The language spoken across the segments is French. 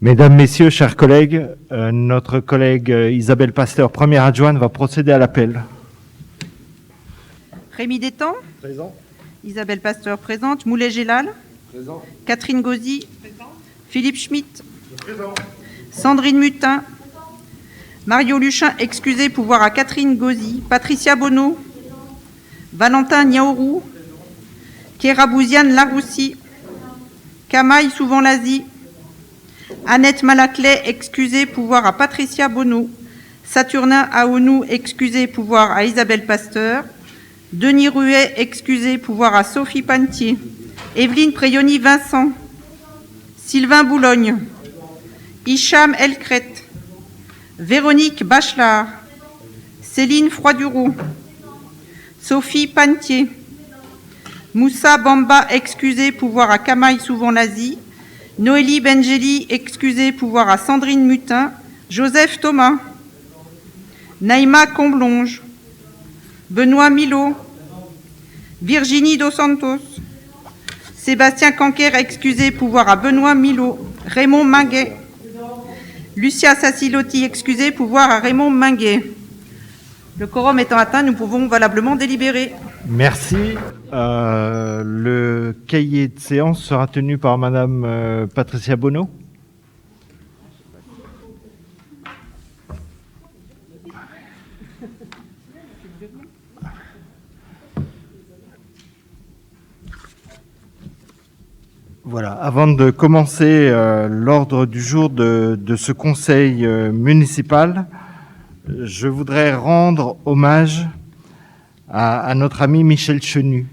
Mesdames, Messieurs, chers collègues, notre collègue Isabelle Pasteur, première adjointe, va procéder à l'appel. Rémi Détang. Présent. Isabelle Pasteur présente. Moulay Gélal. Présent. Catherine Gauzy. Présent. Philippe Schmitt. Présent. Sandrine Mutin. Mario Luchin, excusé, pouvoir à Catherine Gauzy. Patricia Bonneau. Valentin Niaourou. Kéra Bouziane Laroussi. Kamaï Souvent-Lazy. Annette Malaclay, excusée, pouvoir à Patricia Bonneau. Saturnin Aonou, excusé, pouvoir à Isabelle Pasteur. Denis Ruet, excusé, pouvoir à Sophie Pantier. Evelyne Préoni-Vincent. Sylvain Boulogne. Hicham Elkret. Véronique Bachelard. Céline Froidureau. Sophie Pantier. Moussa Bamba, excusé, pouvoir à Kamaï Souvent-Lazy. Noélie Bengeli, excusée, pouvoir à Sandrine Mutin. Joseph Thomas. Naïma Comblonge. Benoît Milot. Virginie Dos Santos. Sébastien Canquer, excusé, pouvoir à Benoît Milot. Raymond Minguet. Lucia Sassilotti, excusé, pouvoir à Raymond Minguet. Le quorum étant atteint, nous pouvons valablement délibérer. Merci. Le cahier de séance sera tenu par Madame Patricia Bonneau. Voilà. Avant de commencer l'ordre du jour de ce conseil municipal, je voudrais rendre hommage à notre ami Michel Chenu,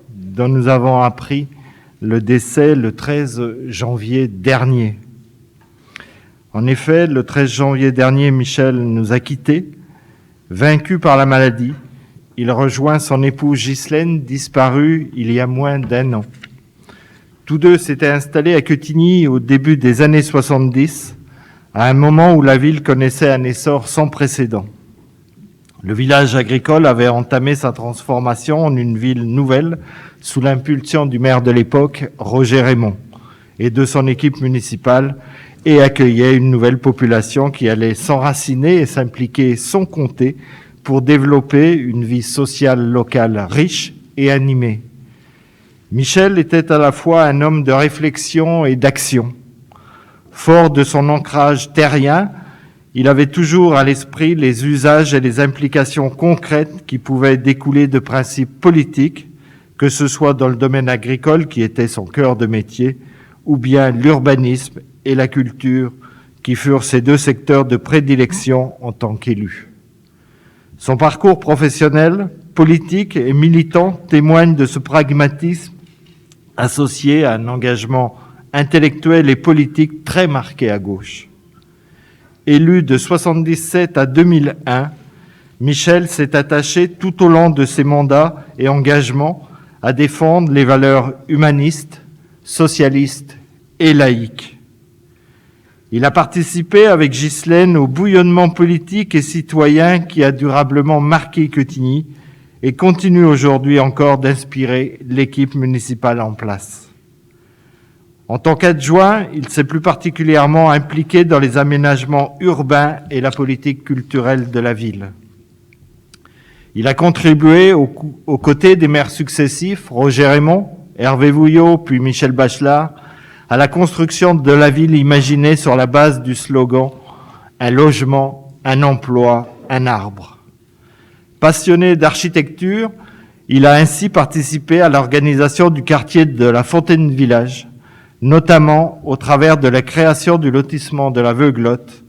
dont nous avons appris le décès le 13 janvier dernier. En effet, le 13 janvier dernier, Michel nous a quittés. Vaincu par la maladie, il rejoint son épouse Ghislaine, disparue il y a moins d'1 an. Tous deux s'étaient installés à Quetigny au début des années 70, à un moment où la ville connaissait un essor sans précédent. Le village agricole avait entamé sa transformation en une ville nouvelle sous l'impulsion du maire de l'époque, Roger Raymond, et de son équipe municipale, et accueillait une nouvelle population qui allait s'enraciner et s'impliquer sans compter pour développer une vie sociale locale riche et animée. Michel était à la fois un homme de réflexion et d'action. Fort de son ancrage terrien, il avait toujours à l'esprit les usages et les implications concrètes qui pouvaient découler de principes politiques, que ce soit dans le domaine agricole, qui était son cœur de métier, ou bien l'urbanisme et la culture, qui furent ses deux secteurs de prédilection en tant qu'élu. Son parcours professionnel, politique et militant témoigne de ce pragmatisme associé à un engagement intellectuel et politique très marqué à gauche. Élu de 1977 à 2001, Michel s'est attaché tout au long de ses mandats et engagements à défendre les valeurs humanistes, socialistes et laïques. Il a participé avec Ghislaine au bouillonnement politique et citoyen qui a durablement marqué Quetigny et continue aujourd'hui encore d'inspirer l'équipe municipale en place. En tant qu'adjoint, il s'est plus particulièrement impliqué dans les aménagements urbains et la politique culturelle de la ville. Il a contribué aux côtés des maires successifs, Roger Raymond, Hervé Vouillot, puis Michel Bachelard, à la construction de la ville imaginée sur la base du slogan « Un logement, un emploi, un arbre ». Passionné d'architecture, il a ainsi participé à l'organisation du quartier de la Fontaine-Village, notamment au travers de la création du lotissement de la Veuglotte.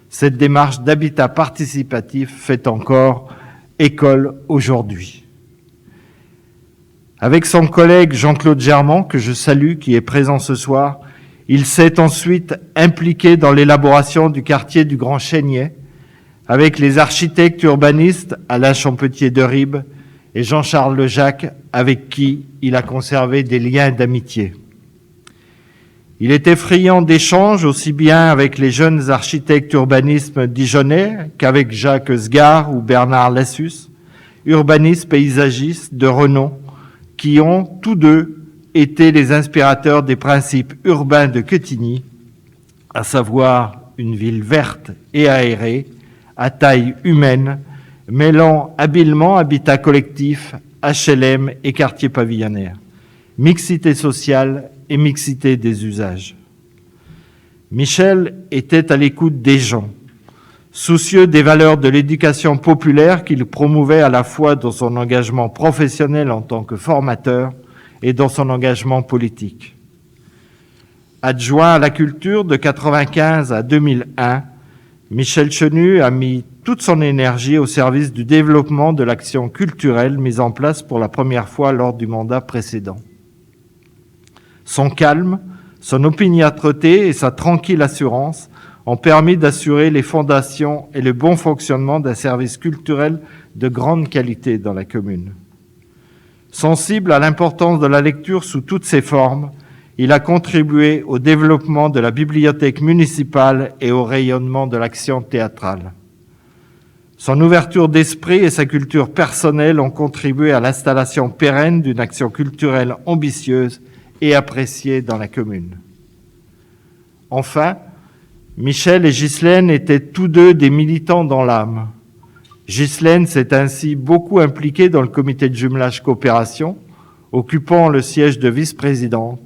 Cette démarche d'habitat participatif fait encore école aujourd'hui. Avec son collègue Jean-Claude Germand, que je salue, qui est présent ce soir, il s'est ensuite impliqué dans l'élaboration du quartier du Grand Chénier, avec les architectes urbanistes Alain Champetier de Ribes et Jean-Charles Lejac, avec qui il a conservé des liens d'amitié. Il était friand d'échanges aussi bien avec les jeunes architectes urbanistes dijonnais qu'avec Jacques Sgard ou Bernard Lassus, urbanistes paysagistes de renom, qui ont tous deux été les inspirateurs des principes urbains de Quetigny, à savoir une ville verte et aérée, à taille humaine, mêlant habilement habitat collectif, HLM et quartier pavillonnaire, mixité sociale et mixité des usages. Michel était à l'écoute des gens, soucieux des valeurs de l'éducation populaire qu'il promouvait à la fois dans son engagement professionnel en tant que formateur et dans son engagement politique. Adjoint à la culture de 1995 à 2001, Michel Chenu a mis toute son énergie au service du développement de l'action culturelle mise en place pour la première fois lors du mandat précédent. Son calme, son opiniâtreté et sa tranquille assurance ont permis d'assurer les fondations et le bon fonctionnement d'un service culturel de grande qualité dans la commune. Sensible à l'importance de la lecture sous toutes ses formes, il a contribué au développement de la bibliothèque municipale et au rayonnement de l'action théâtrale. Son ouverture d'esprit et sa culture personnelle ont contribué à l'installation pérenne d'une action culturelle ambitieuse et appréciée dans la commune. Enfin, Michel et Ghislaine étaient tous deux des militants dans l'âme. Ghislaine s'est ainsi beaucoup impliquée dans le comité de jumelage coopération, occupant le siège de vice-présidente,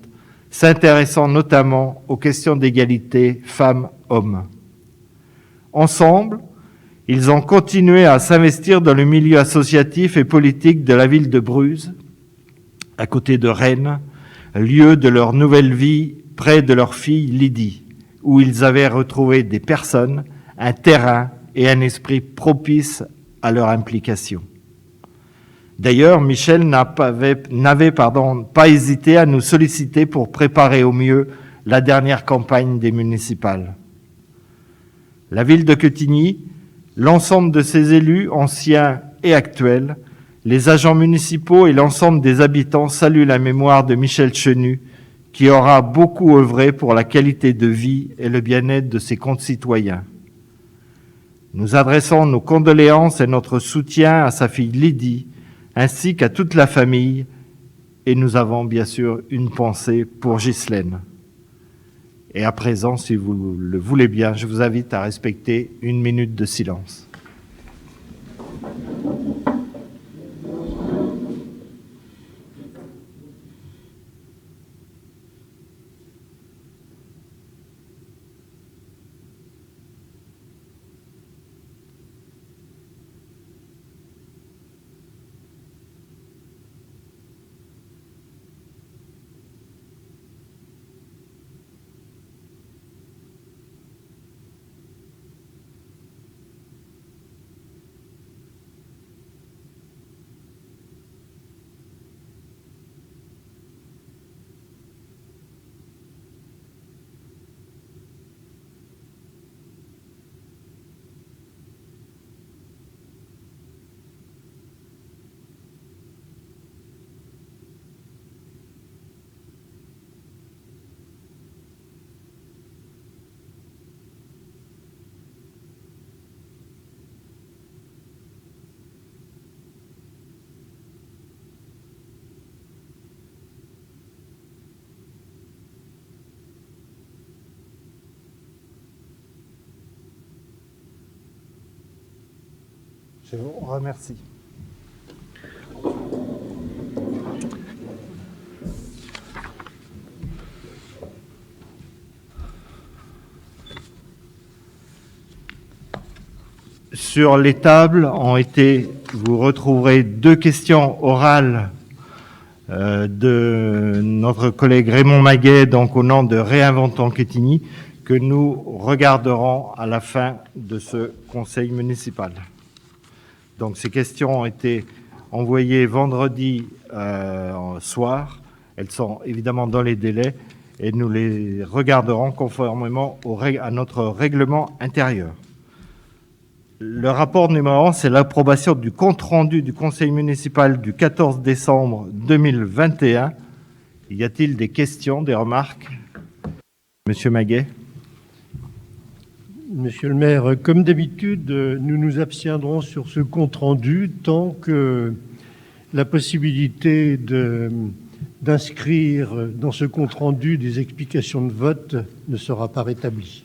s'intéressant notamment aux questions d'égalité femmes-hommes. Ensemble, ils ont continué à s'investir dans le milieu associatif et politique de la ville de Bruz, à côté de Rennes, lieu de leur nouvelle vie près de leur fille Lydie, où ils avaient retrouvé des personnes, un terrain et un esprit propice à leur implication. D'ailleurs, Michel n'avait pas hésité à nous solliciter pour préparer au mieux la dernière campagne des municipales. La ville de Quetigny, l'ensemble de ses élus, anciens et actuels, les agents municipaux et l'ensemble des habitants saluent la mémoire de Michel Chenu, qui aura beaucoup œuvré pour la qualité de vie et le bien-être de ses concitoyens. Nous adressons nos condoléances et notre soutien à sa fille Lydie, ainsi qu'à toute la famille, et nous avons bien sûr une pensée pour Ghislaine. Et à présent, si vous le voulez bien, je vous invite à respecter 1 minute de silence. Je vous remercie. Sur les tables vous retrouverez 2 questions orales de notre collègue Raymond Maguet, donc au nom de Réinventons Quetigny, que nous regarderons à la fin de ce conseil municipal. Donc ces questions ont été envoyées vendredi soir. Elles sont évidemment dans les délais et nous les regarderons conformément à notre règlement intérieur. Le rapport numéro 1, c'est l'approbation du compte-rendu du conseil municipal du 14 décembre 2021. Y a-t-il des questions, des remarques? Monsieur Maguet. Monsieur le maire, comme d'habitude, nous nous abstiendrons sur ce compte-rendu tant que la possibilité de d'inscrire dans ce compte-rendu des explications de vote ne sera pas rétabli.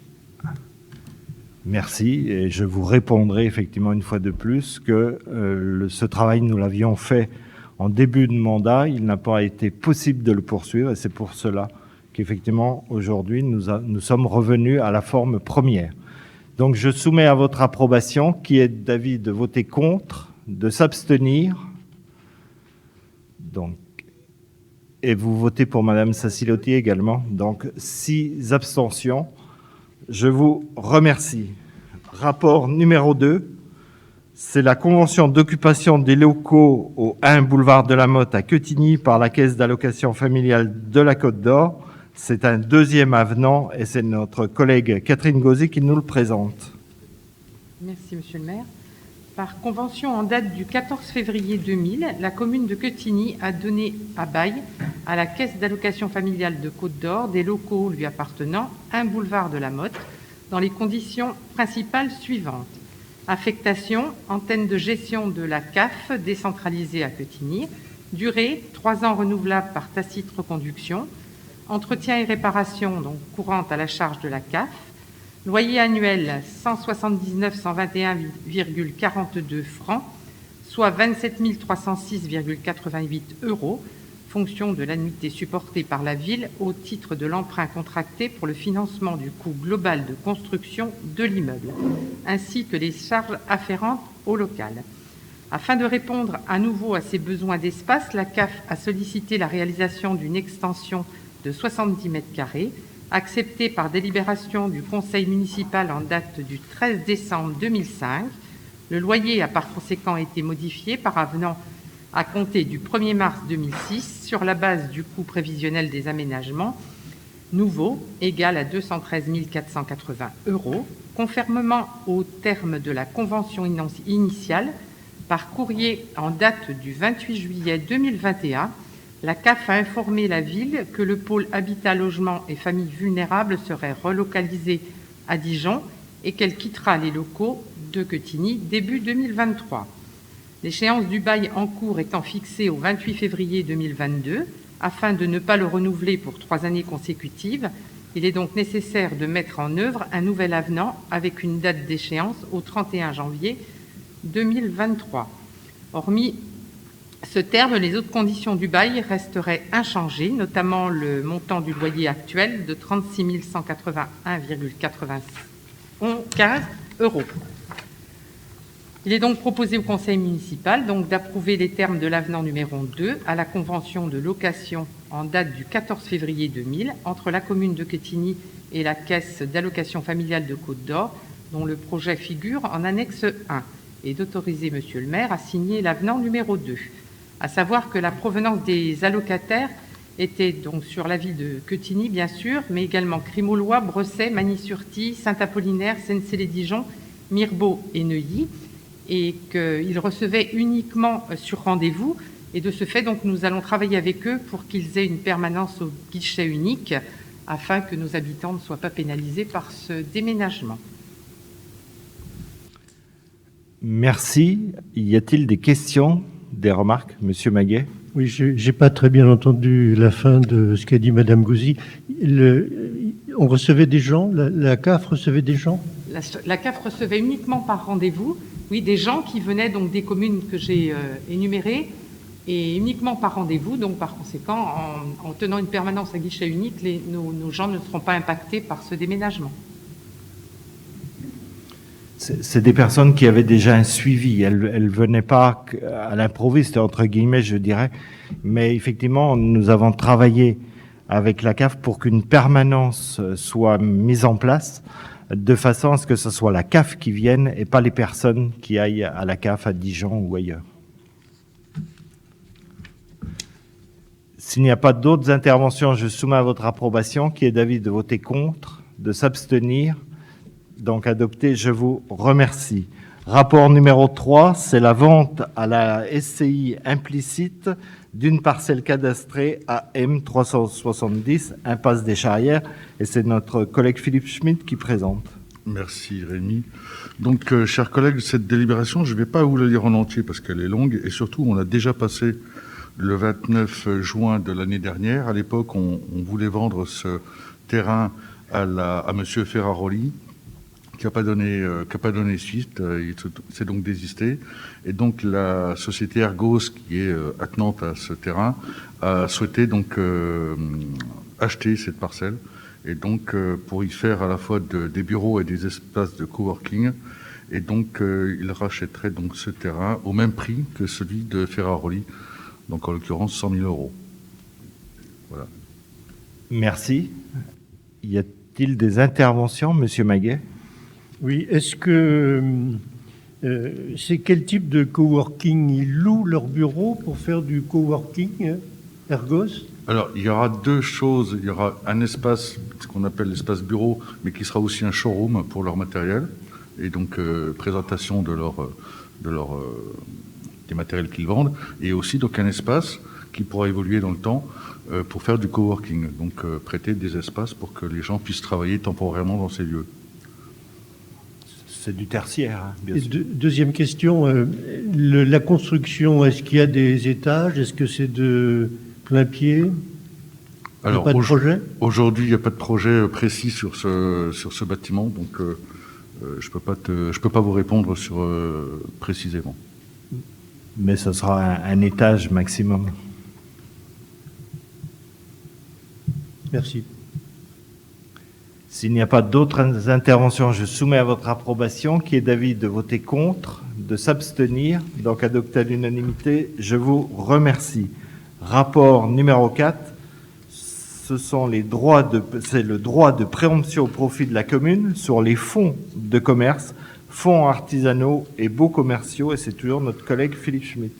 Merci, et je vous répondrai effectivement une fois de plus que ce travail, nous l'avions fait en début de mandat, il n'a pas été possible de le poursuivre, et c'est pour cela qu'effectivement, aujourd'hui, nous sommes revenus à la forme première. Donc, je soumets à votre approbation, qui est d'avis de voter contre, de s'abstenir. Donc, et vous votez pour Madame Sassilotti également. Donc, 6 abstentions. Je vous remercie. Rapport numéro 2, c'est la convention d'occupation des locaux au 1 boulevard de la Motte à Quetigny par la Caisse d'allocation familiale de la Côte d'Or. C'est un deuxième avenant et c'est notre collègue Catherine Gauzy qui nous le présente. Merci, Monsieur le maire. Par convention en date du 14 février 2000, la commune de Quetigny a donné à bail à la Caisse d'allocation familiale de Côte d'Or des locaux lui appartenant 1 boulevard de la Motte dans les conditions principales suivantes. Affectation, antenne de gestion de la CAF décentralisée à Quetigny, durée 3 ans renouvelable par tacite reconduction, entretien et réparation donc courante à la charge de la CAF, loyer annuel 179 121,42 francs, soit 27 306,88 €, fonction de l'annuité supportée par la ville au titre de l'emprunt contracté pour le financement du coût global de construction de l'immeuble, ainsi que les charges afférentes au local. Afin de répondre à nouveau à ces besoins d'espace, la CAF a sollicité la réalisation d'une extension de 70 mètres carrés, acceptée par délibération du conseil municipal en date du 13 décembre 2005. Le loyer a par conséquent été modifié par avenant à compter du 1er mars 2006 sur la base du coût prévisionnel des aménagements nouveau égal à 213 480 €, conformément au terme de la convention initiale. Par courrier en date du 28 juillet 2021, la CAF a informé la ville que le pôle habitat, logement et familles vulnérables serait relocalisé à Dijon et qu'elle quittera les locaux de Quetigny début 2023. L'échéance du bail en cours étant fixée au 28 février 2022, afin de ne pas le renouveler pour 3 années consécutives, il est donc nécessaire de mettre en œuvre un nouvel avenant avec une date d'échéance au 31 janvier 2023. Hormis ce terme, les autres conditions du bail resteraient inchangées, notamment le montant du loyer actuel de 36 181,95 €. Il est donc proposé au conseil municipal d'approuver les termes de l'avenant numéro 2 à la convention de location en date du 14 février 2000 entre la commune de Quetigny et la Caisse d'allocation familiale de Côte d'Or, dont le projet figure en annexe 1, et d'autoriser Monsieur le maire à signer l'avenant numéro 2. À savoir que la provenance des allocataires était donc sur la ville de Quetigny, bien sûr, mais également Crimolois, Bresset, Magny-sur-Tille, Saint-Apollinaire, Sennecey-les-Dijon, Mirbeau et Neuilly, et qu'ils recevaient uniquement sur rendez-vous. Et de ce fait, donc, nous allons travailler avec eux pour qu'ils aient une permanence au guichet unique, afin que nos habitants ne soient pas pénalisés par ce déménagement. Merci. Y a-t-il des questions, des remarques, Monsieur Maguet? Oui, je n'ai pas très bien entendu la fin de ce qu'a dit Madame Gauzy. On recevait des gens, la CAF recevait des gens? La CAF recevait uniquement par rendez-vous, oui, des gens qui venaient donc des communes que j'ai énumérées, et uniquement par rendez-vous. Donc, par conséquent, en tenant une permanence à guichet unique, nos gens ne seront pas impactés par ce déménagement. C'est des personnes qui avaient déjà un suivi. Elles ne venaient pas à l'improviste, entre guillemets, je dirais. Mais effectivement, nous avons travaillé avec la CAF pour qu'une permanence soit mise en place, de façon à ce que ce soit la CAF qui vienne et pas les personnes qui aillent à la CAF à Dijon ou ailleurs. S'il n'y a pas d'autres interventions, je soumets à votre approbation, qui est d'avis de voter contre, de s'abstenir. Donc adopté, je vous remercie. Rapport numéro 3, c'est la vente à la SCI implicite d'une parcelle cadastrée à M370, impasse des Charrières, et c'est notre collègue Philippe Schmitt qui présente. Merci Rémi. Donc, chers collègues, cette délibération, je ne vais pas vous la lire en entier parce qu'elle est longue, et surtout, on a déjà passé le 29 juin de l'année dernière. À l'époque, on voulait vendre ce terrain à Monsieur Ferraroli, qui n'a pas donné suite. Il s'est donc désisté. Et donc la société Ergos, qui est attenante à ce terrain, a souhaité donc acheter cette parcelle. Et donc pour y faire à la fois des bureaux et des espaces de coworking. Et donc il rachèterait donc ce terrain au même prix que celui de Ferraroli, donc en l'occurrence 100 000 €. Voilà. Merci. Y a-t-il des interventions, Monsieur Maguet? Oui, est-ce que c'est quel type de coworking? Ils louent leur bureau pour faire du coworking, Ergos? Alors, il y aura deux choses. Il y aura un espace, ce qu'on appelle l'espace bureau, mais qui sera aussi un showroom pour leur matériel, et donc présentation des matériels qu'ils vendent, et aussi donc un espace qui pourra évoluer dans le temps pour faire du coworking, donc prêter des espaces pour que les gens puissent travailler temporairement dans ces lieux. C'est du tertiaire, hein, bien Et sûr. deuxième question, la construction, est-ce qu'il y a des étages? Est-ce que c'est de plein pied? Alors, pas de projet? Aujourd'hui, il n'y a pas de projet précis sur ce bâtiment, donc je peux pas vous répondre précisément. Mais ce sera un étage maximum. Merci. S'il n'y a pas d'autres interventions, je soumets à votre approbation, qui est d'avis de voter contre, de s'abstenir, donc adopté à l'unanimité. Je vous remercie. Rapport numéro 4, c'est le droit de préemption au profit de la commune sur les fonds de commerce, fonds artisanaux et baux commerciaux, et c'est toujours notre collègue Philippe Schmitt.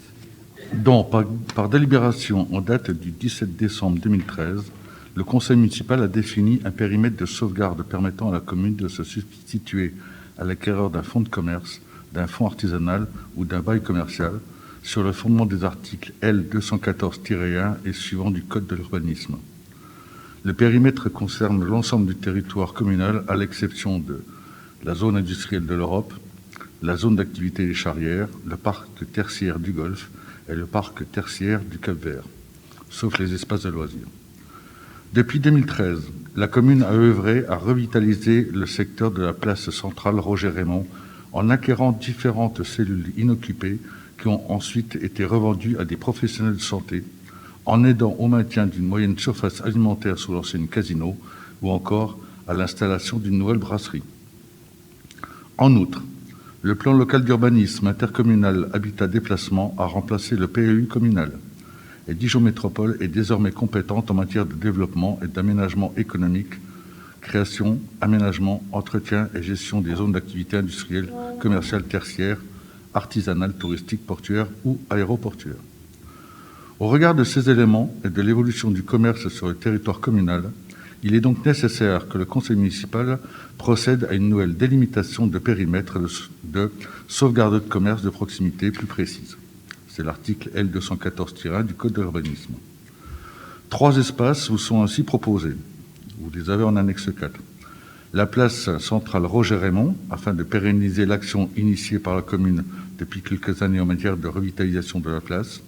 Donc, par délibération en date du 17 décembre 2013, le conseil municipal a défini un périmètre de sauvegarde permettant à la commune de se substituer à l'acquéreur d'un fonds de commerce, d'un fonds artisanal ou d'un bail commercial sur le fondement des articles L. 214-1 et suivants du Code de l'urbanisme. Le périmètre concerne l'ensemble du territoire communal à l'exception de la zone industrielle de l'Europe, la zone d'activité des Charrières, le parc tertiaire du Golfe et le parc tertiaire du Cap-Vert, sauf les espaces de loisirs. Depuis 2013, la commune a œuvré à revitaliser le secteur de la place centrale Roger-Raymond en acquérant différentes cellules inoccupées qui ont ensuite été revendues à des professionnels de santé, en aidant au maintien d'une moyenne surface alimentaire sous l'ancienne casino ou encore à l'installation d'une nouvelle brasserie. En outre, le plan local d'urbanisme intercommunal Habitat-Déplacement a remplacé le PLU communal. Et Dijon Métropole est désormais compétente en matière de développement et d'aménagement économique, création, aménagement, entretien et gestion des zones d'activité industrielle, commerciale, tertiaire, artisanale, touristique, portuaire ou aéroportuaire. Au regard de ces éléments et de l'évolution du commerce sur le territoire communal, il est donc nécessaire que le conseil municipal procède à une nouvelle délimitation de périmètre de sauvegarde de commerce de proximité plus précise. C'est l'article L. 214-1 du Code de l'urbanisme. 3 espaces vous sont ainsi proposés. Vous les avez en annexe 4. La place centrale Roger-Raymond, afin de pérenniser l'action initiée par la commune depuis quelques années en matière de revitalisation de la place.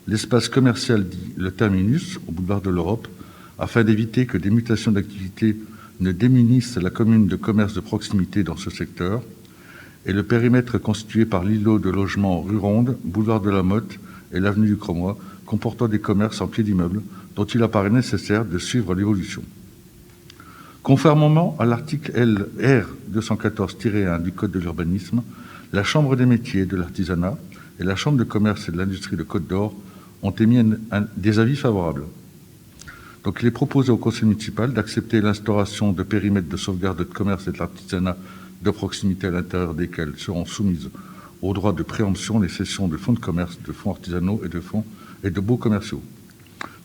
L'espace commercial dit le Terminus, au boulevard de l'Europe, afin d'éviter que des mutations d'activité ne démunissent la commune de commerce de proximité dans ce secteur, et le périmètre constitué par l'îlot de logement rue Ronde, boulevard de la Motte et l'avenue du Cromois, comportant des commerces en pied d'immeuble, dont il apparaît nécessaire de suivre l'évolution. Conformément à l'article R 214-1 du Code de l'urbanisme, la Chambre des métiers de l'artisanat et la Chambre de commerce et de l'industrie de Côte-d'Or ont émis des avis favorables. Donc il est proposé au conseil municipal d'accepter l'instauration de périmètres de sauvegarde de commerce et de l'artisanat de proximité à l'intérieur desquels seront soumises au droit de préemption les cessions de fonds de commerce, de fonds artisanaux et de baux commerciaux,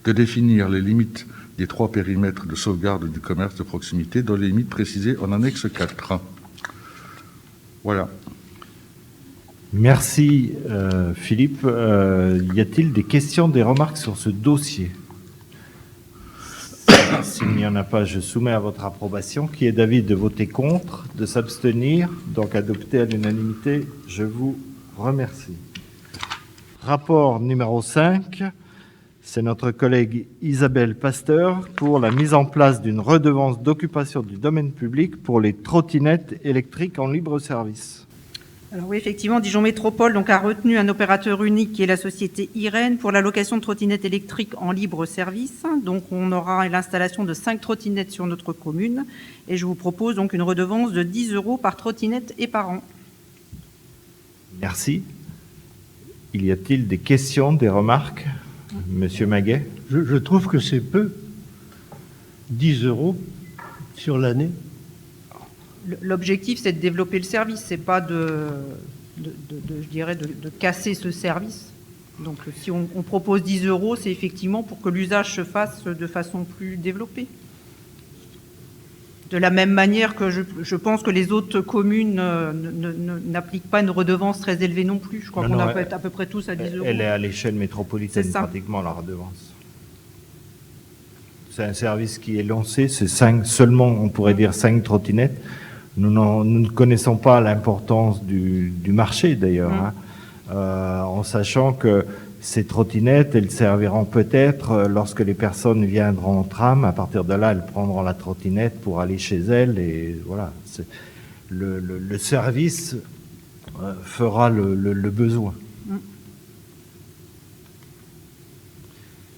de définir les limites des 3 périmètres de sauvegarde du commerce de proximité dans les limites précisées en annexe 4. Voilà. Merci Philippe. Y a-t-il des questions, des remarques sur ce dossier? S'il n'y en a pas, je soumets à votre approbation, qui est d'avis de voter contre, de s'abstenir, donc adopté à l'unanimité. Je vous remercie. Rapport numéro 5, c'est notre collègue Isabelle Pasteur pour la mise en place d'une redevance d'occupation du domaine public pour les trottinettes électriques en libre service. Alors oui, effectivement, Dijon Métropole donc, a retenu un opérateur unique qui est la société Irène pour la location de trottinettes électriques en libre service. Donc on aura l'installation de 5 trottinettes sur notre commune et je vous propose donc une redevance de 10 € par trottinette et par an. Merci. Y a-t-il des questions, des remarques? Monsieur Maguet? Je trouve que c'est peu. 10 € sur l'année. L'objectif, c'est de développer le service, c'est pas de casser ce service. Donc, si on propose 10 €, c'est effectivement pour que l'usage se fasse de façon plus développée. De la même manière que je pense que les autres communes n'appliquent pas une redevance très élevée non plus. Je crois qu'on a à peu près tous à 10 €. Elle est à l'échelle métropolitaine, pratiquement, la redevance. C'est un service qui est lancé, c'est 5, seulement, on pourrait dire 5 trottinettes. Nous ne connaissons pas l'importance du marché, d'ailleurs, en sachant que ces trottinettes, elles serviront peut-être lorsque les personnes viendront en tram. À partir de là, elles prendront la trottinette pour aller chez elles. Et voilà, le service fera le besoin.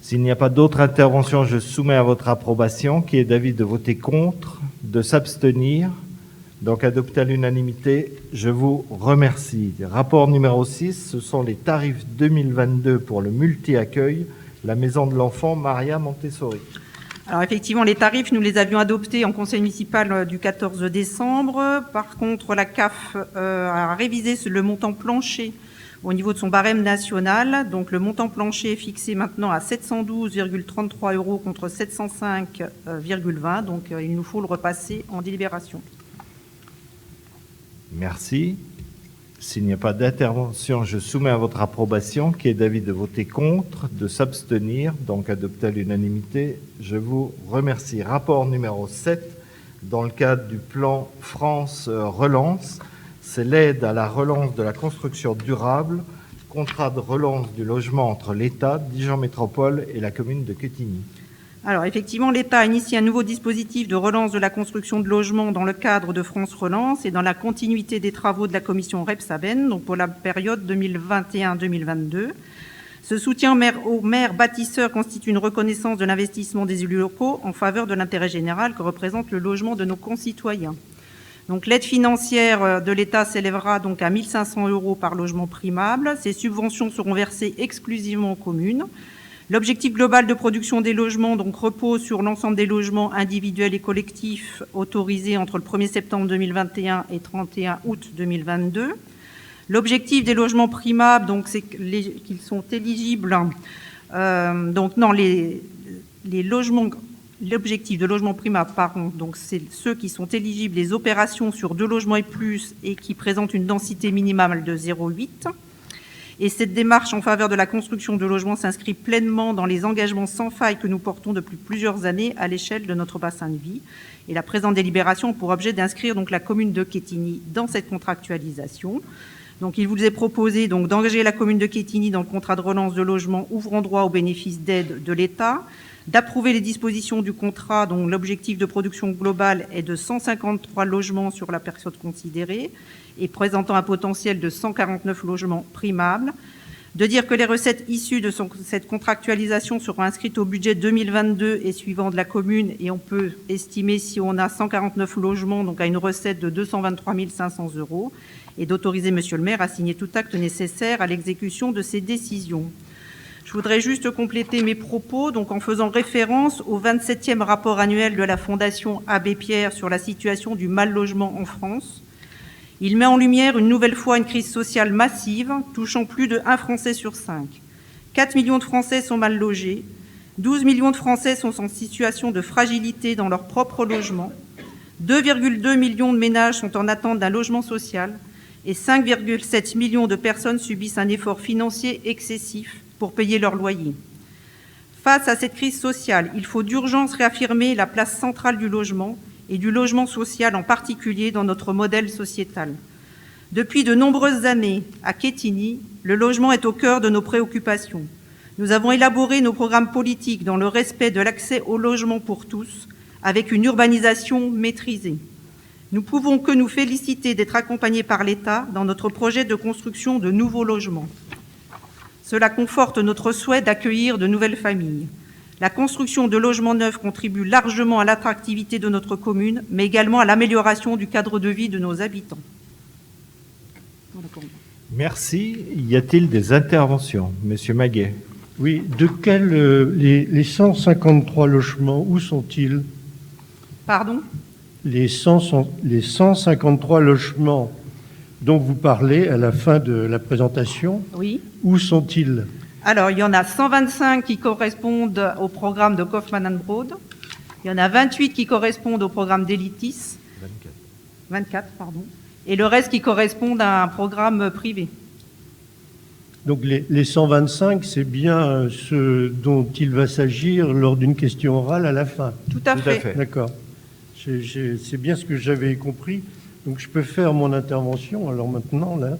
S'il n'y a pas d'autres interventions, je soumets à votre approbation, qui est d'avis de voter contre, de s'abstenir. Donc, adopté à l'unanimité, je vous remercie. Rapport numéro 6, ce sont les tarifs 2022 pour le multi-accueil, la maison de l'enfant Maria Montessori. Alors, effectivement, les tarifs, nous les avions adoptés en conseil municipal du 14 décembre. Par contre, la CAF a révisé le montant plancher au niveau de son barème national. Donc, le montant plancher est fixé maintenant à 712,33 € contre 705,20 €. Donc, il nous faut le repasser en délibération. Merci. S'il n'y a pas d'intervention, je soumets à votre approbation, qui est d'avis de voter contre, de s'abstenir, donc adopté à l'unanimité. Je vous remercie. Rapport numéro 7, dans le cadre du plan France Relance, c'est l'aide à la relance de la construction durable, contrat de relance du logement entre l'État, Dijon Métropole et la commune de Quetigny. Alors, effectivement, l'État a initié un nouveau dispositif de relance de la construction de logements dans le cadre de France Relance et dans la continuité des travaux de la commission Rebsaben, donc pour la période 2021-2022. Ce soutien aux maires bâtisseurs constitue une reconnaissance de l'investissement des élus locaux en faveur de l'intérêt général que représente le logement de nos concitoyens. Donc, l'aide financière de l'État s'élèvera donc à 1 500 € par logement primable. Ces subventions seront versées exclusivement aux communes. L'objectif global de production des logements donc, repose sur l'ensemble des logements individuels et collectifs autorisés entre le 1er septembre 2021 et 31 août 2022. L'objectif des logements primables, donc, c'est qu'ils sont éligibles. L'objectif de logement primable, donc c'est ceux qui sont éligibles les opérations sur 2 logements et plus et qui présentent une densité minimale de 0,8. Et cette démarche en faveur de la construction de logements s'inscrit pleinement dans les engagements sans faille que nous portons depuis plusieurs années à l'échelle de notre bassin de vie. Et la présente délibération a pour objet d'inscrire donc la commune de Quetigny dans cette contractualisation. Donc, il vous est proposé donc d'engager la commune de Quetigny dans le contrat de relance de logement ouvrant droit au bénéfice d'aide de l'État, d'approuver les dispositions du contrat dont l'objectif de production globale est de 153 logements sur la période considérée et présentant un potentiel de 149 logements primables, de dire que les recettes issues de cette contractualisation seront inscrites au budget 2022 et suivant de la commune, et on peut estimer, si on a 149 logements, donc à une recette de 223 500 €, et d'autoriser Monsieur le maire à signer tout acte nécessaire à l'exécution de ces décisions. Je voudrais juste compléter mes propos donc en faisant référence au 27e rapport annuel de la Fondation Abbé Pierre sur la situation du mal-logement en France. Il met en lumière une nouvelle fois une crise sociale massive touchant plus de 1 Français sur 5. 4 millions de Français sont mal logés, 12 millions de Français sont en situation de fragilité dans leur propre logement, 2,2 millions de ménages sont en attente d'un logement social et 5,7 millions de personnes subissent un effort financier excessif pour payer leur loyer. Face à cette crise sociale, il faut d'urgence réaffirmer la place centrale du logement et du logement social en particulier dans notre modèle sociétal. Depuis de nombreuses années, à Quetigny, le logement est au cœur de nos préoccupations. Nous avons élaboré nos programmes politiques dans le respect de l'accès au logement pour tous, avec une urbanisation maîtrisée. Nous pouvons que nous féliciter d'être accompagnés par l'État dans notre projet de construction de nouveaux logements. Cela conforte notre souhait d'accueillir de nouvelles familles. La construction de logements neufs contribue largement à l'attractivité de notre commune, mais également à l'amélioration du cadre de vie de nos habitants. Voilà pour moi. Merci. Y a-t-il des interventions? Monsieur Maguet. Oui, les 153 logements, où sont-ils? Pardon? Les 153 logements dont vous parlez à la fin de la présentation, Oui. où sont-ils? Alors, il y en a 125 qui correspondent au programme de Kaufmann & Broad. Il y en a 28 qui correspondent au programme d'Elitis. 24, pardon. Et le reste qui correspondent à un programme privé. Donc les 125, c'est bien ce dont il va s'agir lors d'une question orale à la fin. Tout à fait. D'accord. C'est bien ce que j'avais compris. Donc je peux faire mon intervention alors maintenant là.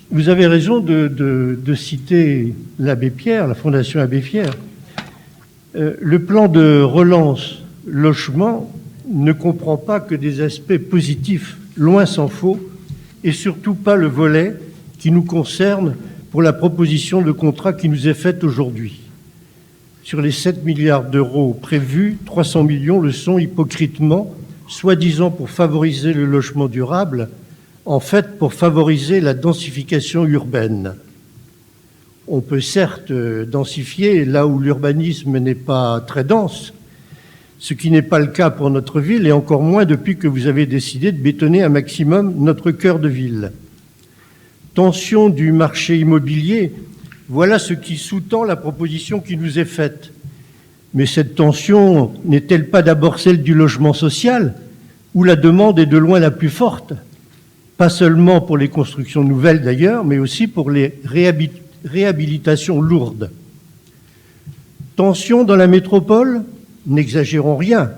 Vous avez raison de citer l'Abbé Pierre, la Fondation Abbé Pierre. Le plan de relance logement ne comprend pas que des aspects positifs, loin s'en faut, et surtout pas le volet qui nous concerne pour la proposition de contrat qui nous est faite aujourd'hui. Sur les 7 milliards d'euros prévus, 300 millions le sont hypocritement, soi-disant pour favoriser le logement durable, en fait pour favoriser la densification urbaine. On peut certes densifier là où l'urbanisme n'est pas très dense, ce qui n'est pas le cas pour notre ville, et encore moins depuis que vous avez décidé de bétonner un maximum notre cœur de ville. Tension du marché immobilier, voilà ce qui sous-tend la proposition qui nous est faite. Mais cette tension n'est-elle pas d'abord celle du logement social, où la demande est de loin la plus forte? Pas seulement pour les constructions nouvelles d'ailleurs, mais aussi pour les réhabilitations lourdes. Tension dans la métropole? N'exagérons rien.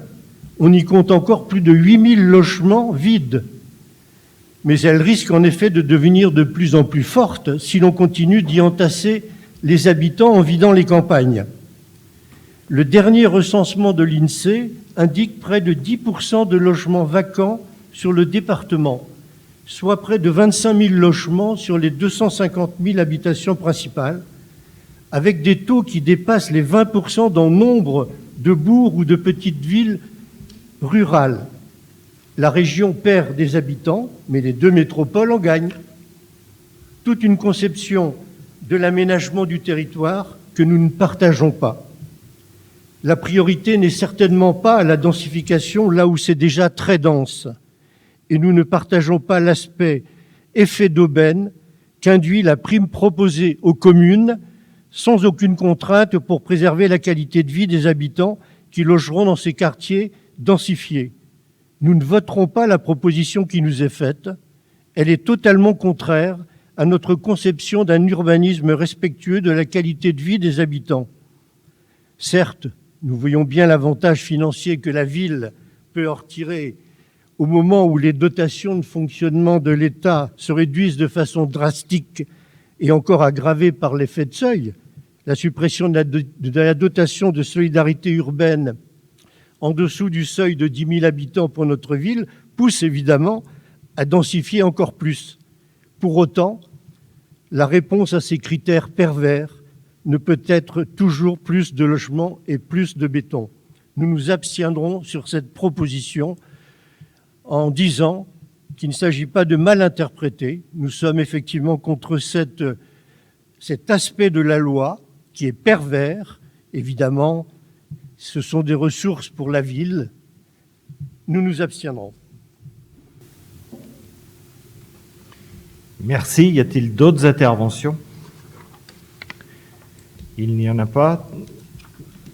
On y compte encore plus de 8000 logements vides. Mais elle risque en effet de devenir de plus en plus forte si l'on continue d'y entasser les habitants en vidant les campagnes. Le dernier recensement de l'INSEE indique près de 10% de logements vacants sur le département, soit près de 25 000 logements sur les 250 000 habitations principales, avec des taux qui dépassent les 20% dans nombre de bourgs ou de petites villes rurales. La région perd des habitants, mais les deux métropoles en gagnent. Toute une conception de l'aménagement du territoire que nous ne partageons pas. La priorité n'est certainement pas à la densification là où c'est déjà très dense. Et nous ne partageons pas l'aspect effet d'aubaine qu'induit la prime proposée aux communes sans aucune contrainte pour préserver la qualité de vie des habitants qui logeront dans ces quartiers densifiés. Nous ne voterons pas la proposition qui nous est faite. Elle est totalement contraire à notre conception d'un urbanisme respectueux de la qualité de vie des habitants. Certes, nous voyons bien l'avantage financier que la ville peut en retirer au moment où les dotations de fonctionnement de l'État se réduisent de façon drastique et encore aggravée par l'effet de seuil. La suppression de la dotation de solidarité urbaine en dessous du seuil de 10 000 habitants pour notre ville pousse évidemment à densifier encore plus. Pour autant, la réponse à ces critères pervers ne peut être toujours plus de logements et plus de béton. Nous nous abstiendrons sur cette proposition en disant qu'il ne s'agit pas de mal interpréter. Nous sommes effectivement contre cet aspect de la loi qui est pervers. Évidemment, ce sont des ressources pour la ville. Nous nous abstiendrons. Merci. Y a-t-il d'autres interventions? Il n'y en a pas.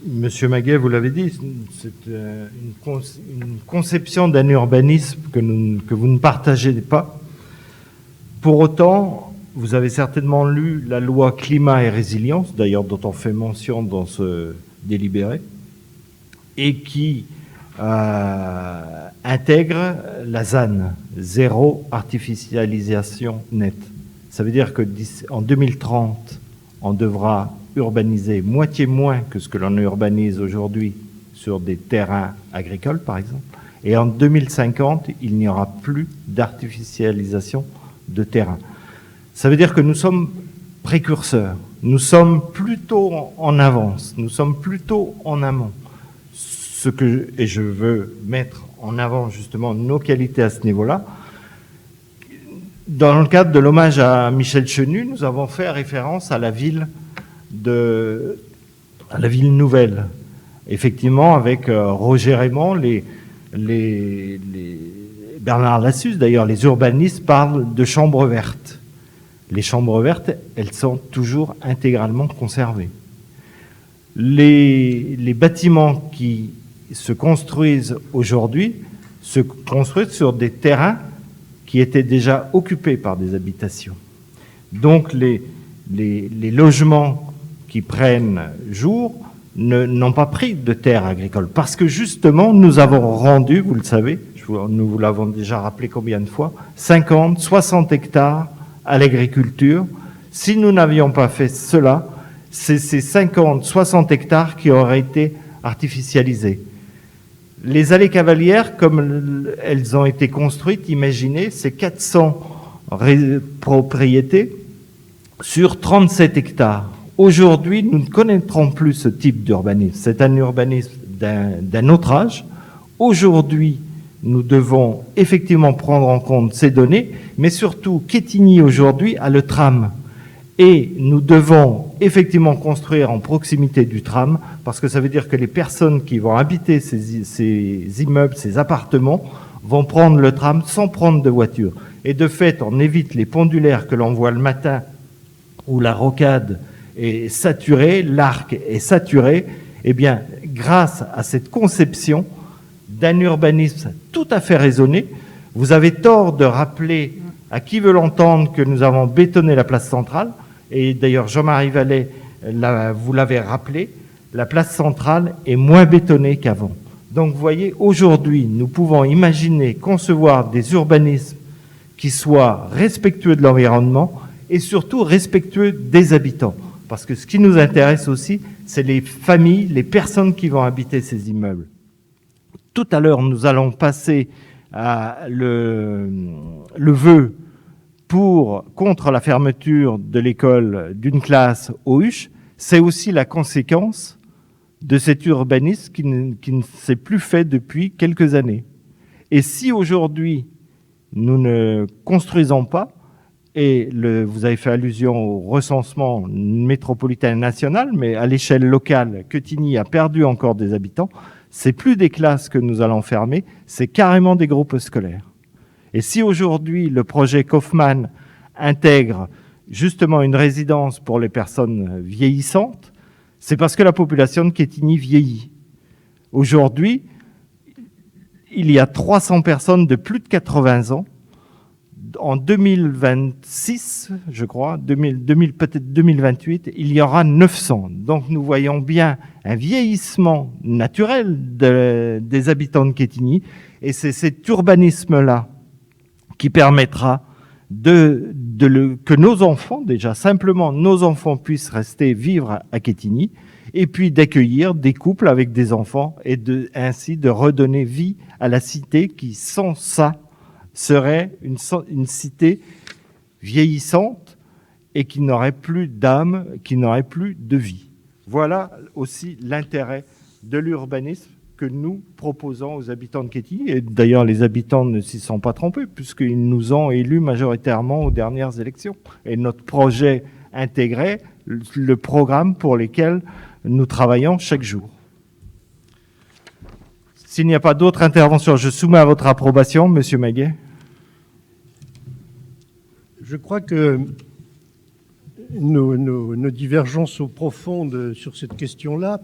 Monsieur Maguet, vous l'avez dit, c'est une conception d'un urbanisme que vous ne partagez pas. Pour autant, vous avez certainement lu la loi climat et résilience, d'ailleurs dont on fait mention dans ce délibéré, et qui intègre la ZAN, zéro artificialisation nette. Ça veut dire qu'en 2030, on devra urbaniser moitié moins que ce que l'on urbanise aujourd'hui sur des terrains agricoles, par exemple. Et en 2050, il n'y aura plus d'artificialisation de terrain. Ça veut dire que nous sommes précurseurs. Nous sommes plutôt en avance. Nous sommes plutôt en amont. Et je veux mettre en avant justement nos qualités à ce niveau-là. Dans le cadre de l'hommage à Michel Chenu, nous avons fait référence à la ville nouvelle. Effectivement, avec Roger Raymond, Bernard Lassus, d'ailleurs, les urbanistes parlent de chambres vertes. Les chambres vertes, elles sont toujours intégralement conservées. Les bâtiments qui se construisent aujourd'hui se construisent sur des terrains qui étaient déjà occupés par des habitations. Donc les logements qui prennent jour n'ont pas pris de terres agricoles parce que justement nous avons rendu, vous le savez, nous vous l'avons déjà rappelé combien de fois, 50, 60 hectares à l'agriculture. Si nous n'avions pas fait cela, c'est ces 50, 60 hectares qui auraient été artificialisés. Les allées cavalières, comme elles ont été construites, imaginez, c'est 400 propriétés sur 37 hectares. Aujourd'hui, nous ne connaîtrons plus ce type d'urbanisme. C'est un urbanisme d'un autre âge. Aujourd'hui, nous devons effectivement prendre en compte ces données, mais surtout, Quetigny aujourd'hui a le tram. Et nous devons effectivement construire en proximité du tram, parce que ça veut dire que les personnes qui vont habiter ces immeubles, ces appartements, vont prendre le tram sans prendre de voiture. Et de fait, on évite les pendulaires que l'on voit le matin, où la rocade est saturée, l'arc est saturé. Eh bien, grâce à cette conception d'un urbanisme tout à fait raisonné, vous avez tort de rappeler à qui veut l'entendre que nous avons bétonné la place centrale. Et d'ailleurs, Jean-Marie Vallée, vous l'avez rappelé, la place centrale est moins bétonnée qu'avant. Donc, vous voyez, aujourd'hui, nous pouvons imaginer, concevoir des urbanismes qui soient respectueux de l'environnement et surtout respectueux des habitants. Parce que ce qui nous intéresse aussi, c'est les familles, les personnes qui vont habiter ces immeubles. Tout à l'heure, nous allons passer à le vœu contre la fermeture de l'école d'une classe au Huche. C'est aussi la conséquence de cet urbanisme qui ne s'est plus fait depuis quelques années. Et si aujourd'hui, nous ne construisons pas, et vous avez fait allusion au recensement métropolitain national, mais à l'échelle locale, Quetigny a perdu encore des habitants, c'est plus des classes que nous allons fermer, c'est carrément des groupes scolaires. Et si aujourd'hui le projet Kaufmann intègre justement une résidence pour les personnes vieillissantes, c'est parce que la population de Quetigny vieillit. Aujourd'hui, il y a 300 personnes de plus de 80 ans. En 2026, je crois, peut-être 2028, il y aura 900. Donc nous voyons bien un vieillissement naturel des habitants de Quetigny, et c'est cet urbanisme-là qui permettra que nos enfants, déjà simplement nos enfants, puissent rester vivre à Quetigny, et puis d'accueillir des couples avec des enfants, et ainsi de redonner vie à la cité qui, sans ça, serait une cité vieillissante et qui n'aurait plus d'âme, qui n'aurait plus de vie. Voilà aussi l'intérêt de l'urbanisme que nous proposons aux habitants de Quetigny. Et d'ailleurs, les habitants ne s'y sont pas trompés, puisqu'ils nous ont élus majoritairement aux dernières élections. Et notre projet intégrait le programme pour lequel nous travaillons chaque jour. S'il n'y a pas d'autres interventions, je soumets à votre approbation, Monsieur Maguet. Je crois que nos divergences sont profondes sur cette question-là.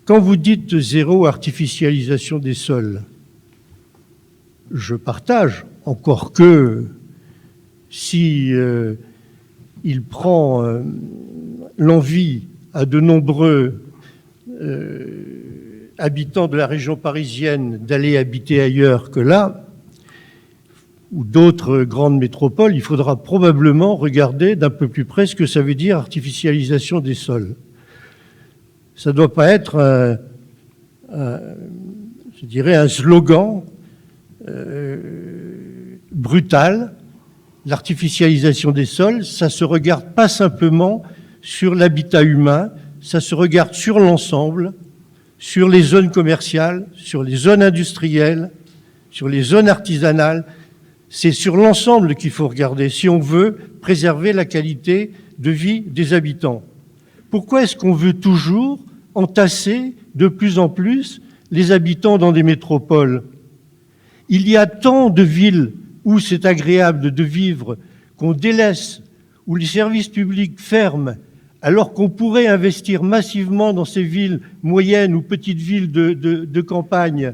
Quand vous dites zéro artificialisation des sols, je partage, encore que si il prend l'envie à de nombreux habitants de la région parisienne d'aller habiter ailleurs que là, ou d'autres grandes métropoles, il faudra probablement regarder d'un peu plus près ce que ça veut dire artificialisation des sols. Ça ne doit pas être, je dirais, un slogan brutal. L'artificialisation des sols, ça se regarde pas simplement sur l'habitat humain, ça se regarde sur l'ensemble, sur les zones commerciales, sur les zones industrielles, sur les zones artisanales. C'est sur l'ensemble qu'il faut regarder si on veut préserver la qualité de vie des habitants. Pourquoi est-ce qu'on veut toujours entasser de plus en plus les habitants dans des métropoles? Il y a tant de villes où c'est agréable de vivre qu'on délaisse, où les services publics ferment, alors qu'on pourrait investir massivement dans ces villes moyennes ou petites villes de campagne.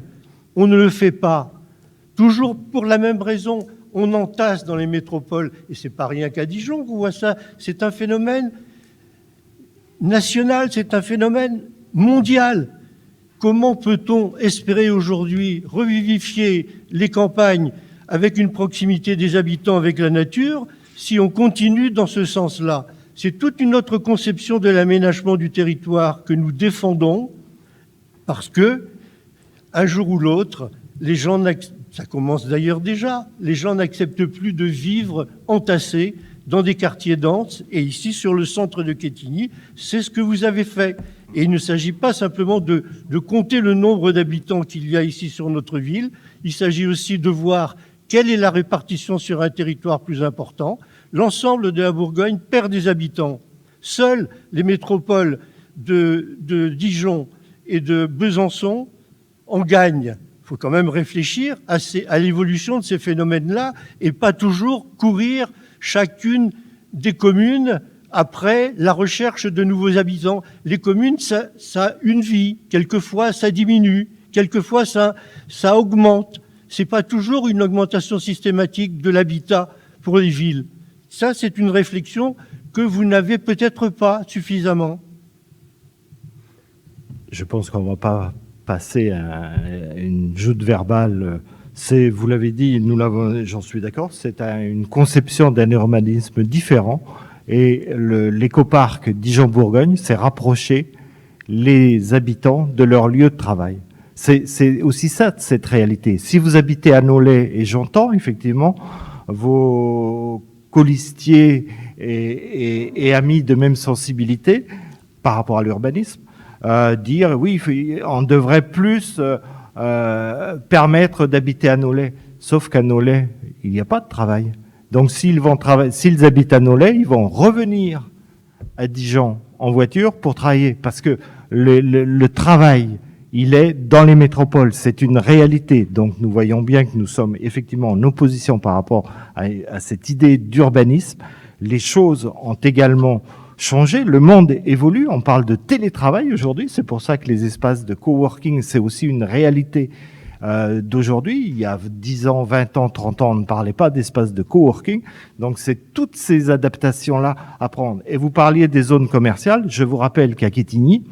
On ne le fait pas. Toujours pour la même raison, on entasse dans les métropoles. Et c'est pas rien qu'à Dijon qu'on voit ça. C'est un phénomène national, c'est un phénomène mondial. Comment peut-on espérer aujourd'hui revivifier les campagnes avec une proximité des habitants avec la nature si on continue dans ce sens-là? C'est toute une autre conception de l'aménagement du territoire que nous défendons parce que, un jour ou l'autre, les gens, ça commence d'ailleurs déjà, les gens n'acceptent plus de vivre entassés dans des quartiers denses. Et ici, sur le centre de Quetigny, c'est ce que vous avez fait. Et il ne s'agit pas simplement de compter le nombre d'habitants qu'il y a ici sur notre ville. Il s'agit aussi de voir quelle est la répartition sur un territoire plus important. L'ensemble de la Bourgogne perd des habitants. Seules les métropoles de Dijon et de Besançon en gagnent. Il faut quand même réfléchir à l'évolution de ces phénomènes-là et pas toujours courir chacune des communes après la recherche de nouveaux habitants. Les communes, ça a une vie. Quelquefois, ça diminue. Quelquefois, ça augmente. C'est pas toujours une augmentation systématique de l'habitat pour les villes. Ça, c'est une réflexion que vous n'avez peut-être pas suffisamment. Je pense qu'on ne va pas passer à une joute verbale. C'est, vous l'avez dit, j'en suis d'accord, c'est une conception d'un urbanisme différent. Et l'écoparc Dijon-Bourgogne s'est rapproché les habitants de leur lieu de travail. C'est aussi ça, cette réalité. Si vous habitez à Nolay, et j'entends effectivement vos colistiers et amis de même sensibilité par rapport à l'urbanisme, dire oui, on devrait plus permettre d'habiter à Nolay. Sauf qu'à Nolay, il n'y a pas de travail. Donc s'ils habitent à Nolay, ils vont revenir à Dijon en voiture pour travailler. Parce que le travail, il est dans les métropoles. C'est une réalité. Donc nous voyons bien que nous sommes effectivement en opposition par rapport à cette idée d'urbanisme. Les choses ont également changé. Le monde évolue. On parle de télétravail aujourd'hui. C'est pour ça que les espaces de coworking, c'est aussi une réalité d'aujourd'hui. Il y a 10 ans, 20 ans, 30 ans, on ne parlait pas d'espace de coworking. Donc c'est toutes ces adaptations-là à prendre. Et vous parliez des zones commerciales. Je vous rappelle qu'à Quetigny,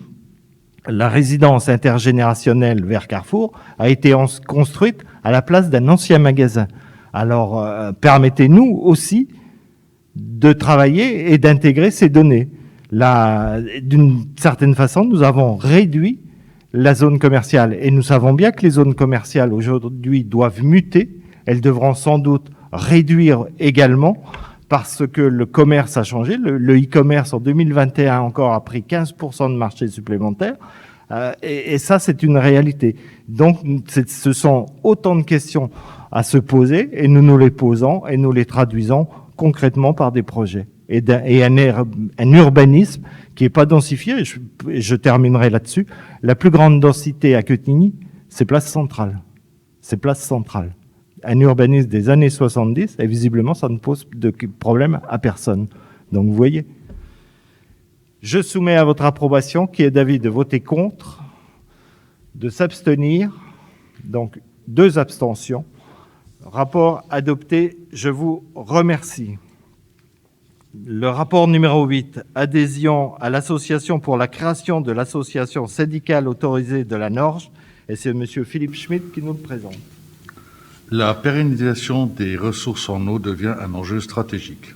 la résidence intergénérationnelle vers Carrefour a été construite à la place d'un ancien magasin. Alors, permettez-nous aussi de travailler et d'intégrer ces données. Là, d'une certaine façon, nous avons réduit la zone commerciale. Et nous savons bien que les zones commerciales aujourd'hui doivent muter. Elles devront sans doute réduire également parce que le commerce a changé. Le e-commerce en 2021 encore a pris 15% de marché supplémentaire. Et ça, c'est une réalité. Donc, ce sont autant de questions à se poser et nous nous les posons et nous les traduisons concrètement par des projets. Et un urbanisme qui n'est pas densifié, et je terminerai là-dessus. La plus grande densité à Quetigny, c'est Place Centrale. C'est Place Centrale. Un urbanisme des années 70, et visiblement, ça ne pose de problème à personne. Donc, vous voyez. Je soumets à votre approbation, qui est d'avis de voter contre, de s'abstenir. Donc, 2 abstentions. Rapport adopté, je vous remercie. Le rapport numéro 8, adhésion à l'association pour la création de l'association syndicale autorisée de la Norge, et c'est M. Philippe Schmitt qui nous le présente. La pérennisation des ressources en eau devient un enjeu stratégique.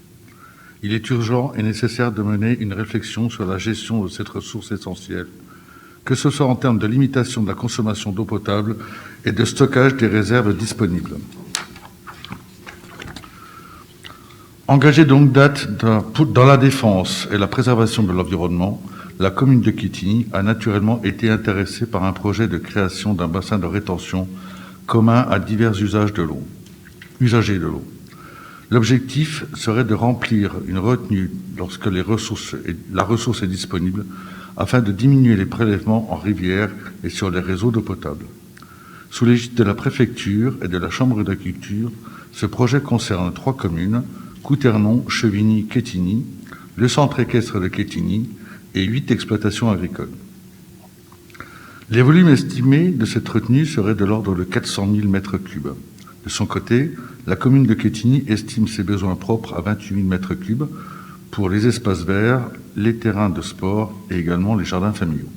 Il est urgent et nécessaire de mener une réflexion sur la gestion de cette ressource essentielle, que ce soit en termes de limitation de la consommation d'eau potable et de stockage des réserves disponibles. Engagée donc date dans la défense et la préservation de l'environnement, la commune de Quetigny a naturellement été intéressée par un projet de création d'un bassin de rétention commun à divers usagers de l'eau. L'objectif serait de remplir une retenue lorsque la ressource est disponible, afin de diminuer les prélèvements en rivière et sur les réseaux d'eau potable. Sous l'égide de la préfecture et de la chambre d'agriculture, ce projet concerne 3 communes, Couternon, Chevigny, Quetigny, le centre équestre de Quetigny et 8 exploitations agricoles. Les volumes estimés de cette retenue seraient de l'ordre de 400 000 mètres cubes. De son côté, la commune de Quetigny estime ses besoins propres à 28 000 mètres cubes pour les espaces verts, les terrains de sport et également les jardins familiaux.